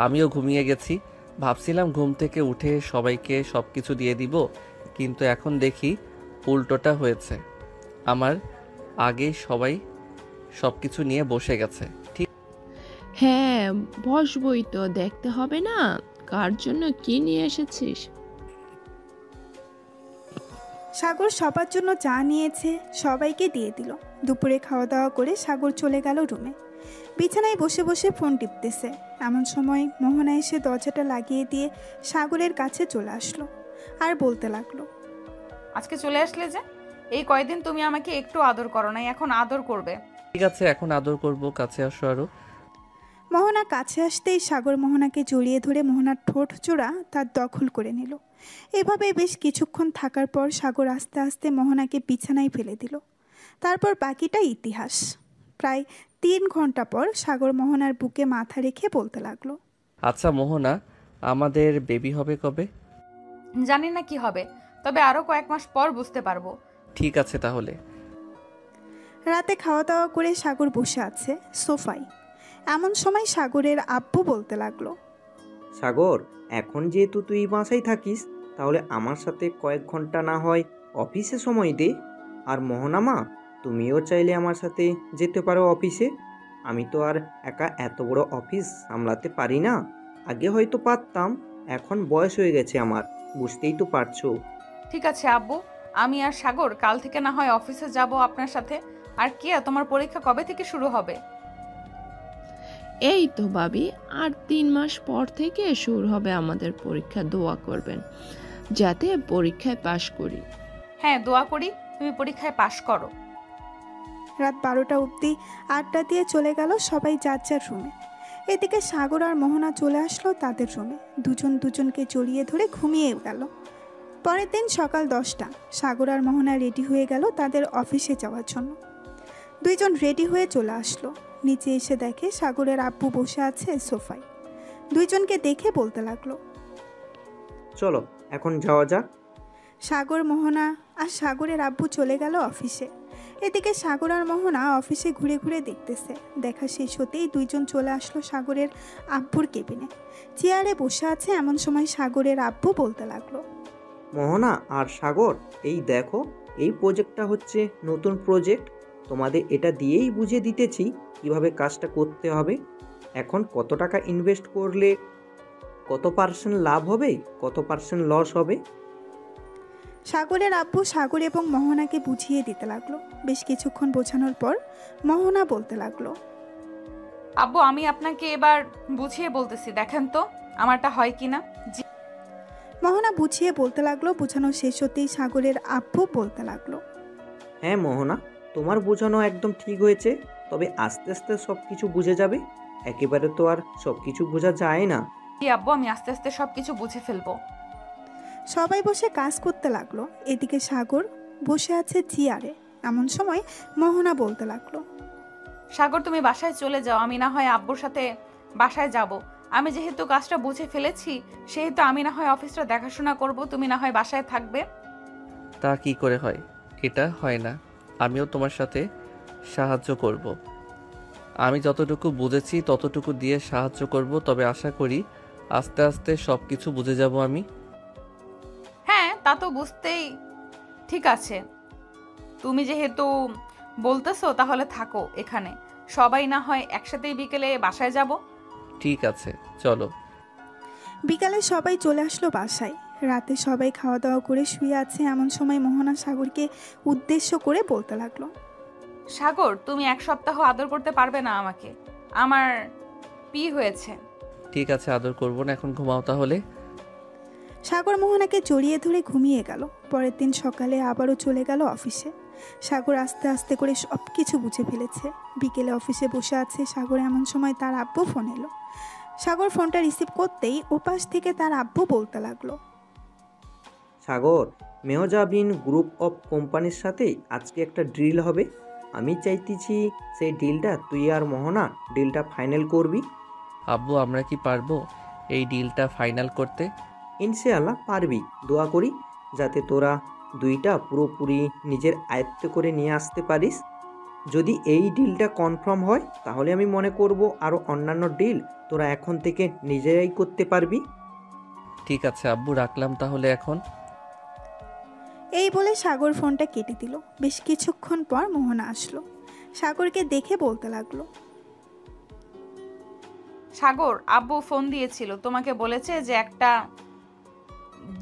আমিও ঘুমিয়ে গেছি। ভাবছিলাম ঘুম থেকে উঠে সবাইকে সব কিছু দিয়ে দিব, কিন্তু এখন দেখি উল্টোটা হয়েছে। আমার আগেই সবাই সব কিছু নিয়ে বসে গেছে। ঠিক হ্যাঁ, বসবই তো, দেখতে হবে না কার জন্য কি নিয়ে এসেছিস। সাগর সবার জন্য চা নিয়েছে, সবাইকে দিয়ে দিল। দুপুরে খাওয়া দাওয়া করে সাগর চলে গেল রুমে। বিছানায় বসে বসে ফোন টিপতেছে। এমন সময় মোহনা এসে দরজাটা লাগিয়ে দিয়ে সাগরের কাছে চলে আসলো আর বলতে লাগলো, আজকে চলে আসলে যে? এই কয়দিন তুমি আমাকে একটু আদর করো নাই, এখন আদর করবে। ঠিক আছে, এখন আদর করব, কাছে আসো আরো। মোহনা কাছে আসতেই সাগর মোহনাকে জড়িয়ে ধরে মোহনার ঠোঁট জোড়া তার দখল করে নিল। এভাবে বেশ কিছুক্ষণ থাকার পর সাগর আস্তে আস্তে মোহনাকে বিছানায় ফেলে দিল। তারপর বাকিটা ইতিহাস। প্রায় 3 ঘন্টা পর সাগর মোহনার বুকে মাথা রেখে বলতে লাগলো, আচ্ছা মোহনা, আমাদের বেবি হবে কবে? জানি না কি হবে, তবে আরো কয়েক মাস পর বুঝতে পারবো। ঠিক আছে তাহলে। রাতে খাওয়া দাওয়া করে সাগর বসে আছে সোফায়। এমন সময় সাগরের আব্বু বলতে লাগলো, সাগর, এখন যেহেতু তুই বাসায় থাকিস, তাহলে আমার সাথে কয়েক ঘন্টা না হয় অফিসে সময় দে। আর মোহনা মা, তুমিও চাইলে আমার সাথে যেতে পারো অফিসে। আমি তো আর একা এত বড় অফিস সামলাতে পারি না। আগে হয়তো পারতাম, এখন বয়স হয়ে গেছে আমার, বুঝতেই তো পারছো। ঠিক আছে আব্বু, আমি আর সাগর কাল থেকে না হয় অফিসে যাব আপনার সাথে। আর কিয়া, তোমার পরীক্ষা কবে থেকে শুরু হবে? এই তো ভাবি, আর 3 মাস পর থেকে শুরু হবে আমাদের পরীক্ষা। দোয়া করবেন যাতে পরীক্ষায় পাশ করি। হ্যাঁ, দোয়া করি তুমি পরীক্ষায় পাশ করো। রাত 12টা অবধি আড্ডা দিয়ে চলে গেল সবাই যার যার রুমে। এদিকে সাগর আর মোহনা চলে আসলো তাদের রুমে। দুজন দুজনকে জড়িয়ে ধরে ঘুমিয়ে গেল। পরের দিন সকাল 10টা সাগর আর মোহনা রেডি হয়ে গেল তাদের অফিসে যাওয়ার জন্য। দুইজন রেডি হয়ে চলে আসলো। নিচে এসে দেখে সাগরের আব্বু বসে আছে সোফায়। দুইজনকে দেখে বলতে লাগলো, চলো এখন যাওয়া যাক। সাগর, মোহনা আর সাগরের আব্বু চলে গেল অফিসে। এদিকে সাগর আর মোহনা অফিসে ঘুরে ঘুরে দেখতেছে। দেখা শেষ হতেই দুইজন চলে আসলো সাগরের আব্বুর কেবিনে। চেয়ারে বসে আছে। এমন সময় সাগরের আব্বু বলতে লাগলো, মোহনা আর সাগর, এই দেখো, এই প্রজেক্টটা হচ্ছে নতুন প্রজেক্ট। তোমাদের এটা দিয়েই বুঝিয়ে দিতেছি কিভাবে কাজটা করতে হবে। এখন কত টাকা ইনভেস্ট করলে কত পার্সেন্ট লাভ হবে, কত পার্সেন্ট লস হবে। সাগরের আব্বু সাগর এবং মোহনাকে বুঝিয়ে দিতে লাগলো। বেশ কিছুক্ষণ বোঝানোর পর মোহনা বলতে লাগলো, আব্বু, আমি আপনাকে এবার বুঝিয়ে বলতেছি, দেখেন তো আমারটা হয় কিনা। মোহনা বুঝিয়ে বলতে লাগলো। বোঝানো শেষ হতেই সাগরের আব্বু বলতে লাগলো, হ্যাঁ মোহনা, তোমার বোঝানো একদম ঠিক হয়েছে, তবে আস্তে আস্তে সব কিছু বুঝে যাবে। একেবারে তো আর সব কিছু বোঝা যায় না। জি আব্বু, আমি আস্তে আস্তে সবকিছু বুঝে ফেলবো। সবাই বসে কাজ করতে লাগলো। এদিকে সাগর বসে আছে চেয়ারে। এমন সময় মোহনা বলতে লাগলো, সাগর, তুমি বাসায় চলে যাও, আমি না হয় আব্বুর সাথে বাসায় যাব। আমি যেহেতু কাজটা বুঝে ফেলেছি, সেহেতু আমি না হয় অফিসটা দেখাশোনা করব, তুমি না হয় বাসায় থাকবে। তা কি করে হয়? এটা হয় না। আমিও তোমার সাথে সাহায্য করব। আমি যতটুকু বুঝেছি ততটুকু দিয়ে সাহায্য করব, তবে আশা করি আস্তে আস্তে সব কিছু বুঝে যাব আমি। হ্যাঁ, তা তো বুঝতেই। ঠিক আছে, তুমি যেহেতু বলতেছো তাহলে থাকো এখানে। সবাই না হয় একসাথেই বিকেলে বাসায় যাব। ঠিক আছে, চলো। বিকালে সবাই চলে আসলো বাসায়। রাতে সবাই খাওয়া দাওয়া করে শুয়ে আছে। এমন সময় মোহনা সাগরকে উদ্দেশ্য করে বলতে লাগলো, সাগর, তুমি 1 সপ্তাহ আদর করতে পারবে না আমাকে? আমার পি হয়েছে। ঠিক আছে, আদর করব না, এখন ঘুমাও তাহলে। সাগর মোহনাকে জড়িয়ে ধরে ঘুমিয়ে গেল। পরের দিন সকালে আবারও চলে গেল অফিসে। সাগর আস্তে আস্তে করে সব কিছু বুঝে ফেলেছে। বিকেলে অফিসে বসে আছে সাগর। এমন সময় তার আব্বু ফোন এলো। সাগর ফোনটা রিসিভ করতেই ওপাশ থেকে তার আব্বু বলতে লাগলো, সাগর, মেহজাবিন গ্রুপ অফ কোম্পানির সাথে আজকে একটা ডিল হবে। আমি চাইতেছি সেই ডিলটা তুই আর মোহনা ডিলটা ফাইনাল করবি। আব্বু, আমরা কি পারবো এই ডিলটা ফাইনাল করতে? ইনশাআল্লাহ পারবি। দোয়া করি যাতে তোরা দুইটা পুরোপুরি নিজের আয়ত্তে করে নিয়ে আসতে পারিস। যদি এই ডিলটা কনফার্ম হয় তাহলে আমি মনে করব আরও অন্যান্য ডিল তোরা এখন থেকে নিজেরাই করতে পারবি। ঠিক আছে আব্বু, রাখলাম তাহলে এখন। এই বলে সাগর ফোনটা কেটে দিল। বেশ কিছুক্ষণ পর মোহনা আসলো। সাগরকে দেখে বলতে লাগলো, সাগর, আব্বু ফোন দিয়েছিল, তোমাকে বলেছে যে একটা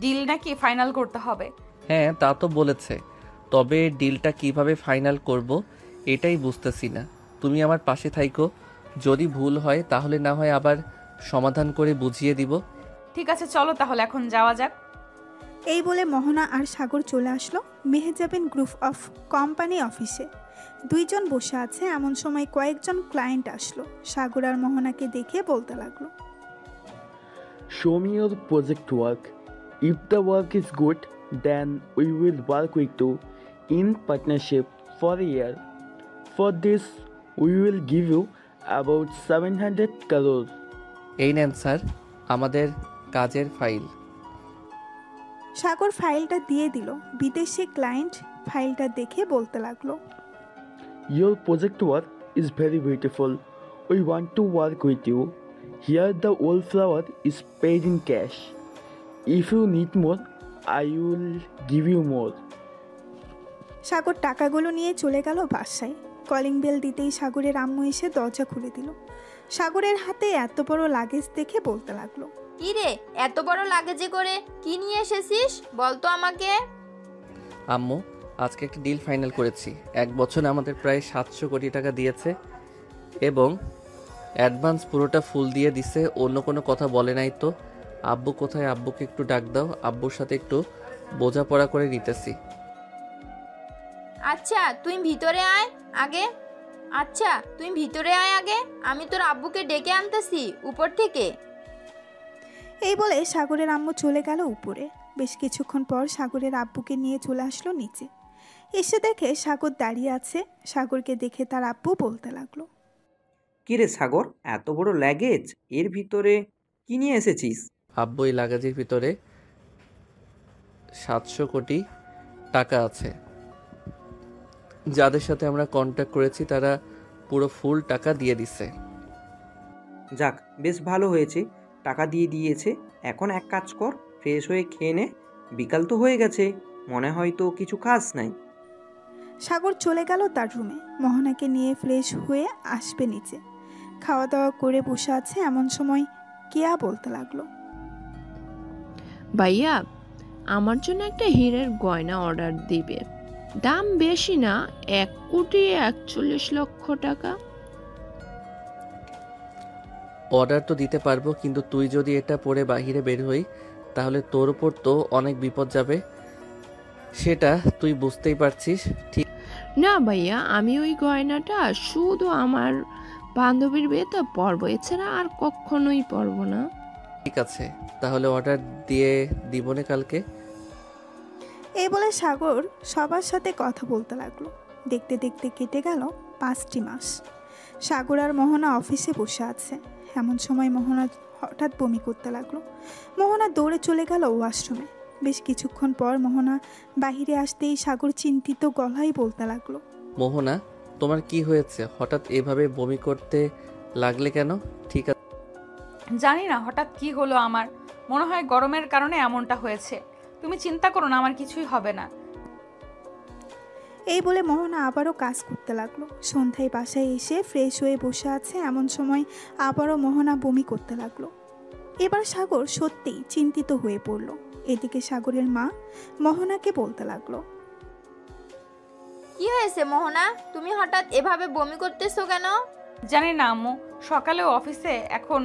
ডিল নাকি ফাইনাল করতে হবে। হ্যাঁ, তা তো বলেছে, তবে ডিলটা কিভাবে ফাইনাল করব এটাই বুঝতেছি না। তুমি আমার পাশে থাইকো, যদি ভুল হয় তাহলে না হয় আবার সমাধান করে বুঝিয়ে দিব। ঠিক আছে চলো তাহলে এখন যাওয়া যাক। এই বলে মোহনা আর সাগর চলে আসলো মেহেজাবিন গ্রুপ অফ কোম্পানি অফিসে। দুইজন বসে আছে, এমন সময় কয়েকজন ক্লায়েন্ট আসলো। সাগর আর মোহনাকে দেখে বলতে লাগলো, Show me your project work. If the work is good, then we will work with you in partnership for a year. For this, we will give you about 700 crores. এই নেন স্যার আমাদের কাজের ফাইল। সাগর ফাইলটা দিয়ে দিল। বিদেশি ক্লায়েন্ট ফাইলটা দেখে বলতে লাগলো, Your project work is very beautiful. We want to work with you. Here the wallflower is paid in cash. If you need more, I will give you more. সাগর টাকাগুলো নিয়ে চলে গেল বাসায়। কলিং বেল দিতেই সাগরের আম্মু এসে দরজা খুলে দিল। সাগরের হাতে এত বড় লাগেজ দেখে বলতে লাগলো, কি রে, এত বড় লাগেজে করে কি নিয়ে এসেছিস বলতো আমাকে? আম্মু আজকে একটা ডিল ফাইনাল করেছি। 1 বছর আমাদের প্রায় 700 কোটি টাকা দিয়েছে এবং অ্যাডভান্স পুরোটা ফুল দিয়ে দিছে। অন্য কোনো কথা বলে নাই তো। আব্বু কোথায়? আব্বুকে একটু ডাক দাও, আব্বুর সাথে একটু বোঝাপড়া করে নিতেছি। আচ্ছা তুই ভিতরে আয় আগে। আমি তোর আব্বুকে ডেকে আনতেছি উপর থেকে। এই বলে সাগরের আম্মু চলে গেল উপরে। বেশ কিছুক্ষণ পর সাগরের আব্বুকে নিয়ে চলে আসলো নিচে। এসে দেখে সাগর দাঁড়িয়ে আছে। সাগরকে দেখে তার আব্বু বলতে লাগলো, কি রে সাগর, এত বড় লাগেজ, এর ভিতরে কি নিয়ে এসেছিস? আব্বু এই লাগেজের ভিতরে 700 কোটি টাকা আছে। যাদের সাথে আমরা কন্ট্যাক্ট করেছি তারা পুরো ফুল টাকা দিয়ে দিছে। যাক, বেশ ভালো হয়েছে, টাকা দিয়ে দিয়েছে। এখন এক কাজ কর, ফ্রেশ হয়ে খেয়ে নে। বিকাল তো হয়ে গেছে, মনে হয় তো কিছু খাস নাই। সাগর চলে গেল তার রুমে। মোহনাকে নিয়ে ফ্রেশ হয়ে আসবে নিচে। খাওয়া দাওয়া করে বসে আছে, এমন সময় কেয়া বলতে লাগলো, ভাইয়া আমার জন্য একটা হীরের গয়না অর্ডার দিবে। দাম বেশি না, 1,41,00,000 টাকা। অর্ডার তো দিতে পারবো, কিন্তু তুই যদি এটা পরে বাহিরে বের হই তাহলে তোর উপর তো অনেক বিপদ যাবে, সেটা তুই বুঝতেই পারছিস। ঠিক না ভাইয়া, আমি ওই গয়নাটা শুধু আমার বান্ধবীর বিয়েতে পরবো, এছাড়া আর কখনোই পরবো না। ঠিক আছে, তাহলে অর্ডার দিয়ে দিবনে কালকে। এই বলে সাগর সবার সাথে কথা বলতে লাগলো। দেখতে দেখতে কেটে গেল 5টি মাস। সাগর আর মোহনা অফিসে বসে আছে। এমন সময় মোহনা হঠাৎ বমি করতে লাগলো। মোহনা দৌড়ে চলে গেল ওয়াশরুমে। বেশ কিছুক্ষণ পর মোহনা বাহিরে আসতেই সাগর চিন্তিত গলায় বলতে লাগলো, মোহনা তোমার কি হয়েছে? হঠাৎ এভাবে বমি করতে লাগলে কেন? ঠিক আছে, জানি না হঠাৎ কি হলো আমার, মনে হয় গরমের কারণে এমনটা হয়েছে। তুমি চিন্তা করো না, আমার কিছুই হবে না। এই বলে মোহনা আবারও কাজ করতে লাগলো। সন্ধ্যায় বাসায় এসে ফ্রেশ হয়ে বসে আছে, এমন সময় আবারও মোহনা বমি করতে লাগলো। এবার সাগর সত্যিই চিন্তিত হয়ে পড়ল। এদিকে সাগরের মা মোহনাকে বলতে লাগলো, কি হয়েছে মোহনা, তুমি হঠাৎ এভাবে বমি করতেছো কেন? জানি না আম্মু, সকালেও অফিসে এখন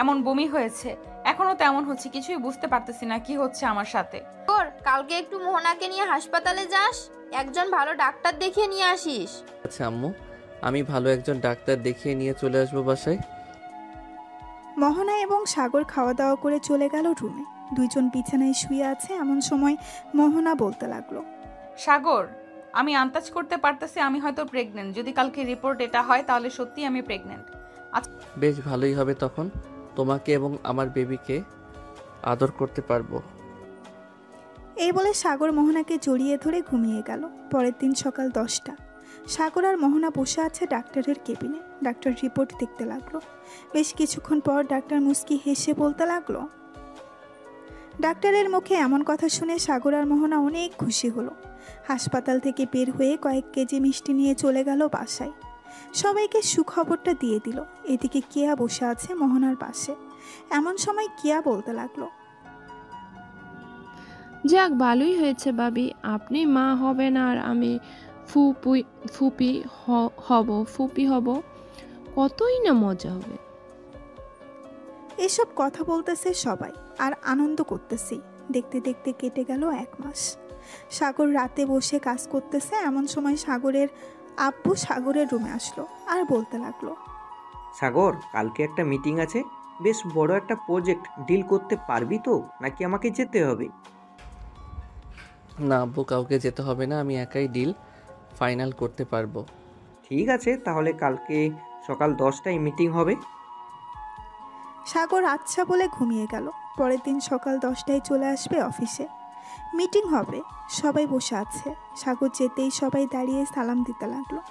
এমন বমি হয়েছে, এখনো তেমন হচ্ছে, কিছুই বুঝতে পারতেছি না কি হচ্ছে আমার সাথে। তোর কালকে একটু মোহনাকে নিয়ে হাসপাতালে যাস, একজন ভালো ডাক্তার দেখিয়ে নিয়ে আসিস। আচ্ছা আম্মু, আমি ভালো একজন ডাক্তার দেখিয়ে নিয়ে চলে আসবো বাসায়। মোহনা এবং সাগর খাওয়া দাওয়া করে চলে গেল রুমে। দুইজন বিছানায় শুয়ে আছে, এমন সময় মোহনা বলতে লাগলো, সাগর আমি আন্দাজ করতে পারতেছি আমি হয়তো প্রেগনেন্ট। যদি কালকে রিপোর্ট এটা হয় তাহলে সত্যি আমি প্রেগনেন্ট। বেশ ভালোই হবে, তখন তোমাকে এবং আমার বেবিকে আদর করতে পারবো। এই বলে সাগর মোহনাকে জড়িয়ে ধরে ঘুমিয়ে গেল। পরের দিন সকাল 10টা। সাগর আর মোহনা বসে আছে ডাক্তারের কেবিনে। ডাক্তার রিপোর্ট দেখতে লাগলো। বেশ কিছুক্ষণ পর ডাক্তার মুস্কি হেসে বলতে লাগলো, ডাক্তারের মুখে এমন কথা শুনে সাগর আর মোহনা অনেক খুশি হলো। হাসপাতাল থেকে বের হয়ে কয়েক কেজি মিষ্টি নিয়ে চলে গেল বাসায়। সবাইকে সুখবরটা দিয়ে দিল। এদিকে কেয়া বসে আছে মোহনার পাশে। এমন সময় কেয়া বলতে লাগলো, যাক ভালোই হয়েছে ভাবি, আপনি মা হবেন আর আমি ফুপি হব, কতই না মজা হবে। এসব কথা বলতেছে সবাই আর আনন্দ করতেছি। দেখতে দেখতে কেটে গেল 1 মাস। সাগর রাতে বসে কাজ করতেছে, এমন সময় সাগরের আব্বু সাগরের রুমে আসলো আর বলতে লাগলো, সাগর, কালকে একটা মিটিং আছে, বেশ বড় একটা প্রজেক্ট ডিল করতে পারবি তো, নাকি আমাকে যেতে হবে? না আব্বু, কাউকে যেতে হবে না, আমি একাই ডিল ফাইনাল করতে পারবো। ঠিক আছে, তাহলে কালকে সকাল 10টায় মিটিং হবে। সাগর আচ্ছা বলে ঘুমিয়ে গেল। পরের দিন সকাল 10টায় চলে আসবে অফিসে, মিটিং হবে। সবাই বসে আছে। সাগর যেতেই সবাই দাঁড়িয়ে সালাম দিতে লাগলো।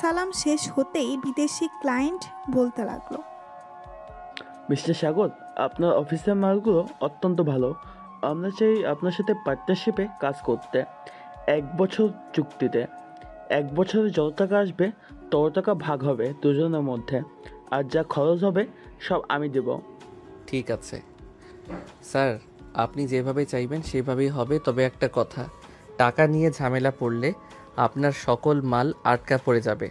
সালাম শেষ হতেই বিদেশি ক্লায়েন্ট বলতে লাগলো, মিস্টার সাগর, আপনার অফিসের মালগুলো অত্যন্ত ভালো। আমরা চাই আপনার সাথে পার্টনারশিপে কাজ করতে। 1 বছর চুক্তিতে। 1 বছরে যত টাকা আসবে তত টাকা ভাগ হবে দুজনের মধ্যে, আর যা খরচ হবে সব আমি দেব। ঠিক আছে স্যার, আপনি যেভাবে চাইবেন সেভাবেই হবে। তবে একটা কথা, টাকা নিয়ে ঝামেলা পড়লে আপনার সকল মাল আটকা পড়ে যাবে,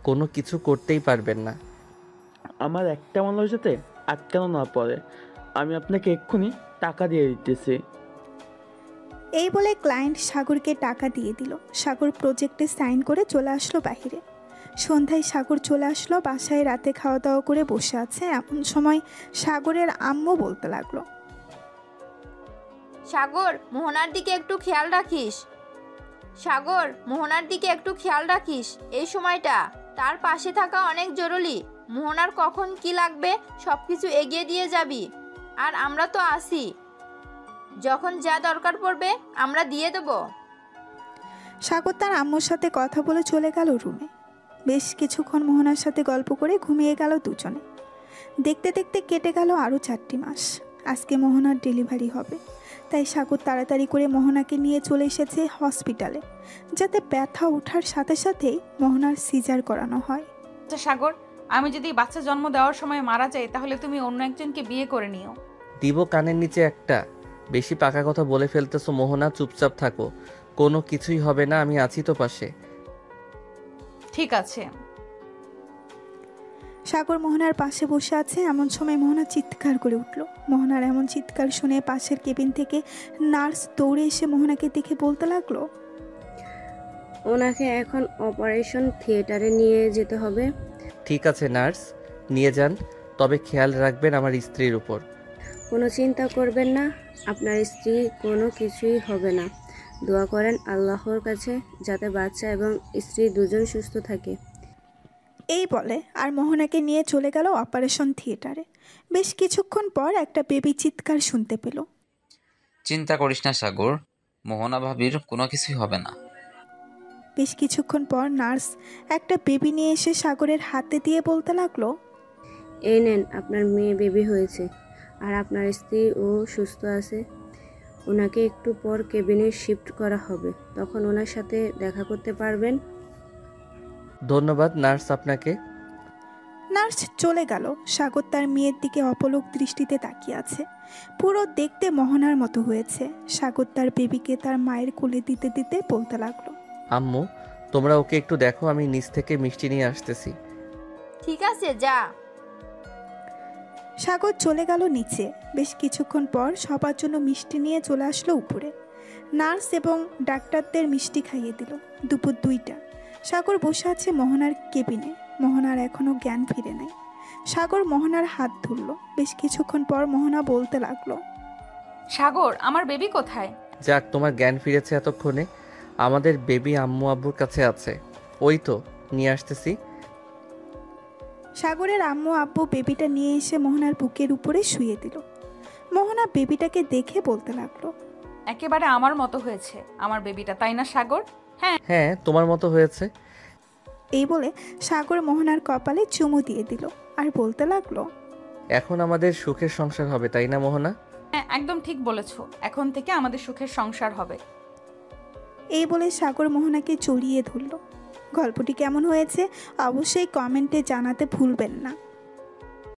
কোনো কিছু করতেই পারবেন না। আমার একটা মানুষ যাতে আটকানো না পড়ে, আমি আপনাকে এক্ষুনি টাকা দিয়ে দিতেছি। এই বলে ক্লায়েন্ট সাগরকে টাকা দিয়ে দিল। সাগর প্রজেক্টে সাইন করে চলে আসলো বাহিরে। সন্ধ্যায় সাগর চলে আসলো বাসায়। রাতে খাওয়া দাওয়া করে বসে আছে, এমন সময় সাগরের আম্মু বলতে লাগলো, সাগর, মোহনার দিকে একটু খেয়াল রাখিস। সাগর, মোহনার দিকে একটু খেয়াল রাখিস। এই সময়টা তার পাশে থাকা অনেক জরুরি। মোহনার কখন কি লাগবে সব কিছু এগিয়ে দিয়ে যাবি, আর আমরা তো আছি, যখন যা দরকার পড়বে আমরা দিয়ে দেবো। সাগর তার আম্মুর সাথে কথা বলে চলে গেল রুমে। বেশ কিছুক্ষণ মোহনার সাথে গল্প করে ঘুমিয়ে গেল দুজনে। দেখতে দেখতে কেটে গেল আরও 4টি মাস। আজকে মোহনার ডেলিভারি হবে, তাই সাগর তাড়াতাড়ি করে মোহনাকে নিয়ে চলে এসেছে হসপিটালে, যাতে ব্যথা ওঠার সাথে সাথেই মোহনার সিজার করানো হয়। আচ্ছা সাগর, আমি যদি বাচ্চা জন্ম দেওয়ার সময় মারা যাই তাহলে তুমি অন্য একজনকে বিয়ে করে নিও। দিব কানের নিচে একটা। বেশি পাকা কথা বলে ফেলতেছো মোহনা, চুপচাপ থাকো, কোনো কিছুই হবে না, আমি আছি তো পাশে। ঠিক আছে। সাগর মোহনার পাশে বসে আছে, এমন সময় মোহনা চিৎকার করে উঠল। মোহনার এমন চিৎকার শুনে পাশের কেবিন থেকে নার্স দৌড়ে এসে মোহনাকে দেখে বলতে লাগলো, ওনাকে এখন অপারেশন থিয়েটারে নিয়ে যেতে হবে। ঠিক আছে নার্স, নিয়ে যান, তবে খেয়াল রাখবেন আমার স্ত্রীর উপর। কোনো চিন্তা করবেন না, আপনার স্ত্রী কোনো কিছুই হবে না। দোয়া করেন আল্লাহর কাছে যাতে বাচ্চা এবং স্ত্রী দুজন সুস্থ থাকে। এই বলে আর মোহনাকে নিয়ে চলে গেল অপারেশন থিয়েটারে। বেশ কিছুক্ষণ পর একটা বেবি চিৎকার শুনতে পেল। চিন্তা করিস না সাগর, মোহনা ভাবির কোনো কিছুই হবে না। বেশ কিছুক্ষণ পর নার্স একটা বেবি নিয়ে এসে সাগরের হাতে দিয়ে বলতে লাগলো, এই নেন, আপনার মেয়ে বেবি হয়েছে আর আপনার স্ত্রী ও সুস্থ আছে। ওনাকে একটু পর কেবিনে শিফট করা হবে, তখন ওনার সাথে দেখা করতে পারবেন। ধন্যবাদ নার্স আপনাকে। নার্স চলে গেল। সাগর তার মেয়ের দিকে অপলক দৃষ্টিতে তাকিয়ে আছে। পুরো দেখতে মোহনার মতো হয়েছে। সাগর তার বেবিকে তার মায়ের কোলে দিতে দিতে বলতে লাগলো, আম্মু, তোমরা ওকে একটু দেখো, আমি নিচ থেকে মিষ্টি নিয়ে আসতেছি। ঠিক আছে, যা। সাগর চলে গেল নিচে। বেশ কিছুক্ষণ পর সবার জন্য মিষ্টি নিয়ে চলে আসলো উপরে। নার্স এবং ডাক্তারদের মিষ্টি খাইয়ে দিল। দুপুর 2টা। সাগর বসে আছে মোহনার কেবিনে। মোহনার এখনো জ্ঞান ফিরে নাই। সাগর মোহনার হাত ধরল। বেশ কিছুক্ষণ পর মোহনা বলতে লাগলো, সাগর, আমার বেবি কোথায়? যাক, তোমার জ্ঞান ফিরেছে এতক্ষণে। আমাদের বেবি আম্মু আব্বুর কাছে আছে, ওই তো নিয়ে আসতেছি। সাগরের আম্মু আব্বু বেবিটা নিয়ে এসে মোহনার বুকের উপরে শুয়ে দিল। মোহনা বেবিটাকে দেখে বলতে লাগলো, একেবারে আমার মতো হয়েছে আমার বেবিটা, তাই না সাগর? হ্যাঁ হ্যাঁ, তোমার মতো হয়েছে। এই বলে সাগর মোহনার কপালে চুমু দিয়ে দিল আর বলতে লাগলো, এখন আমাদের সুখের সংসার হবে, তাই না মোহনা? হ্যাঁ, একদম ঠিক বলেছো, এখন থেকে আমাদের সুখের সংসার হবে। এই বলে সাগর মোহনাকে জড়িয়ে ধরল। গল্পটি কেমন হয়েছে অবশ্যই কমেন্টে জানাতে ভুলবেন না।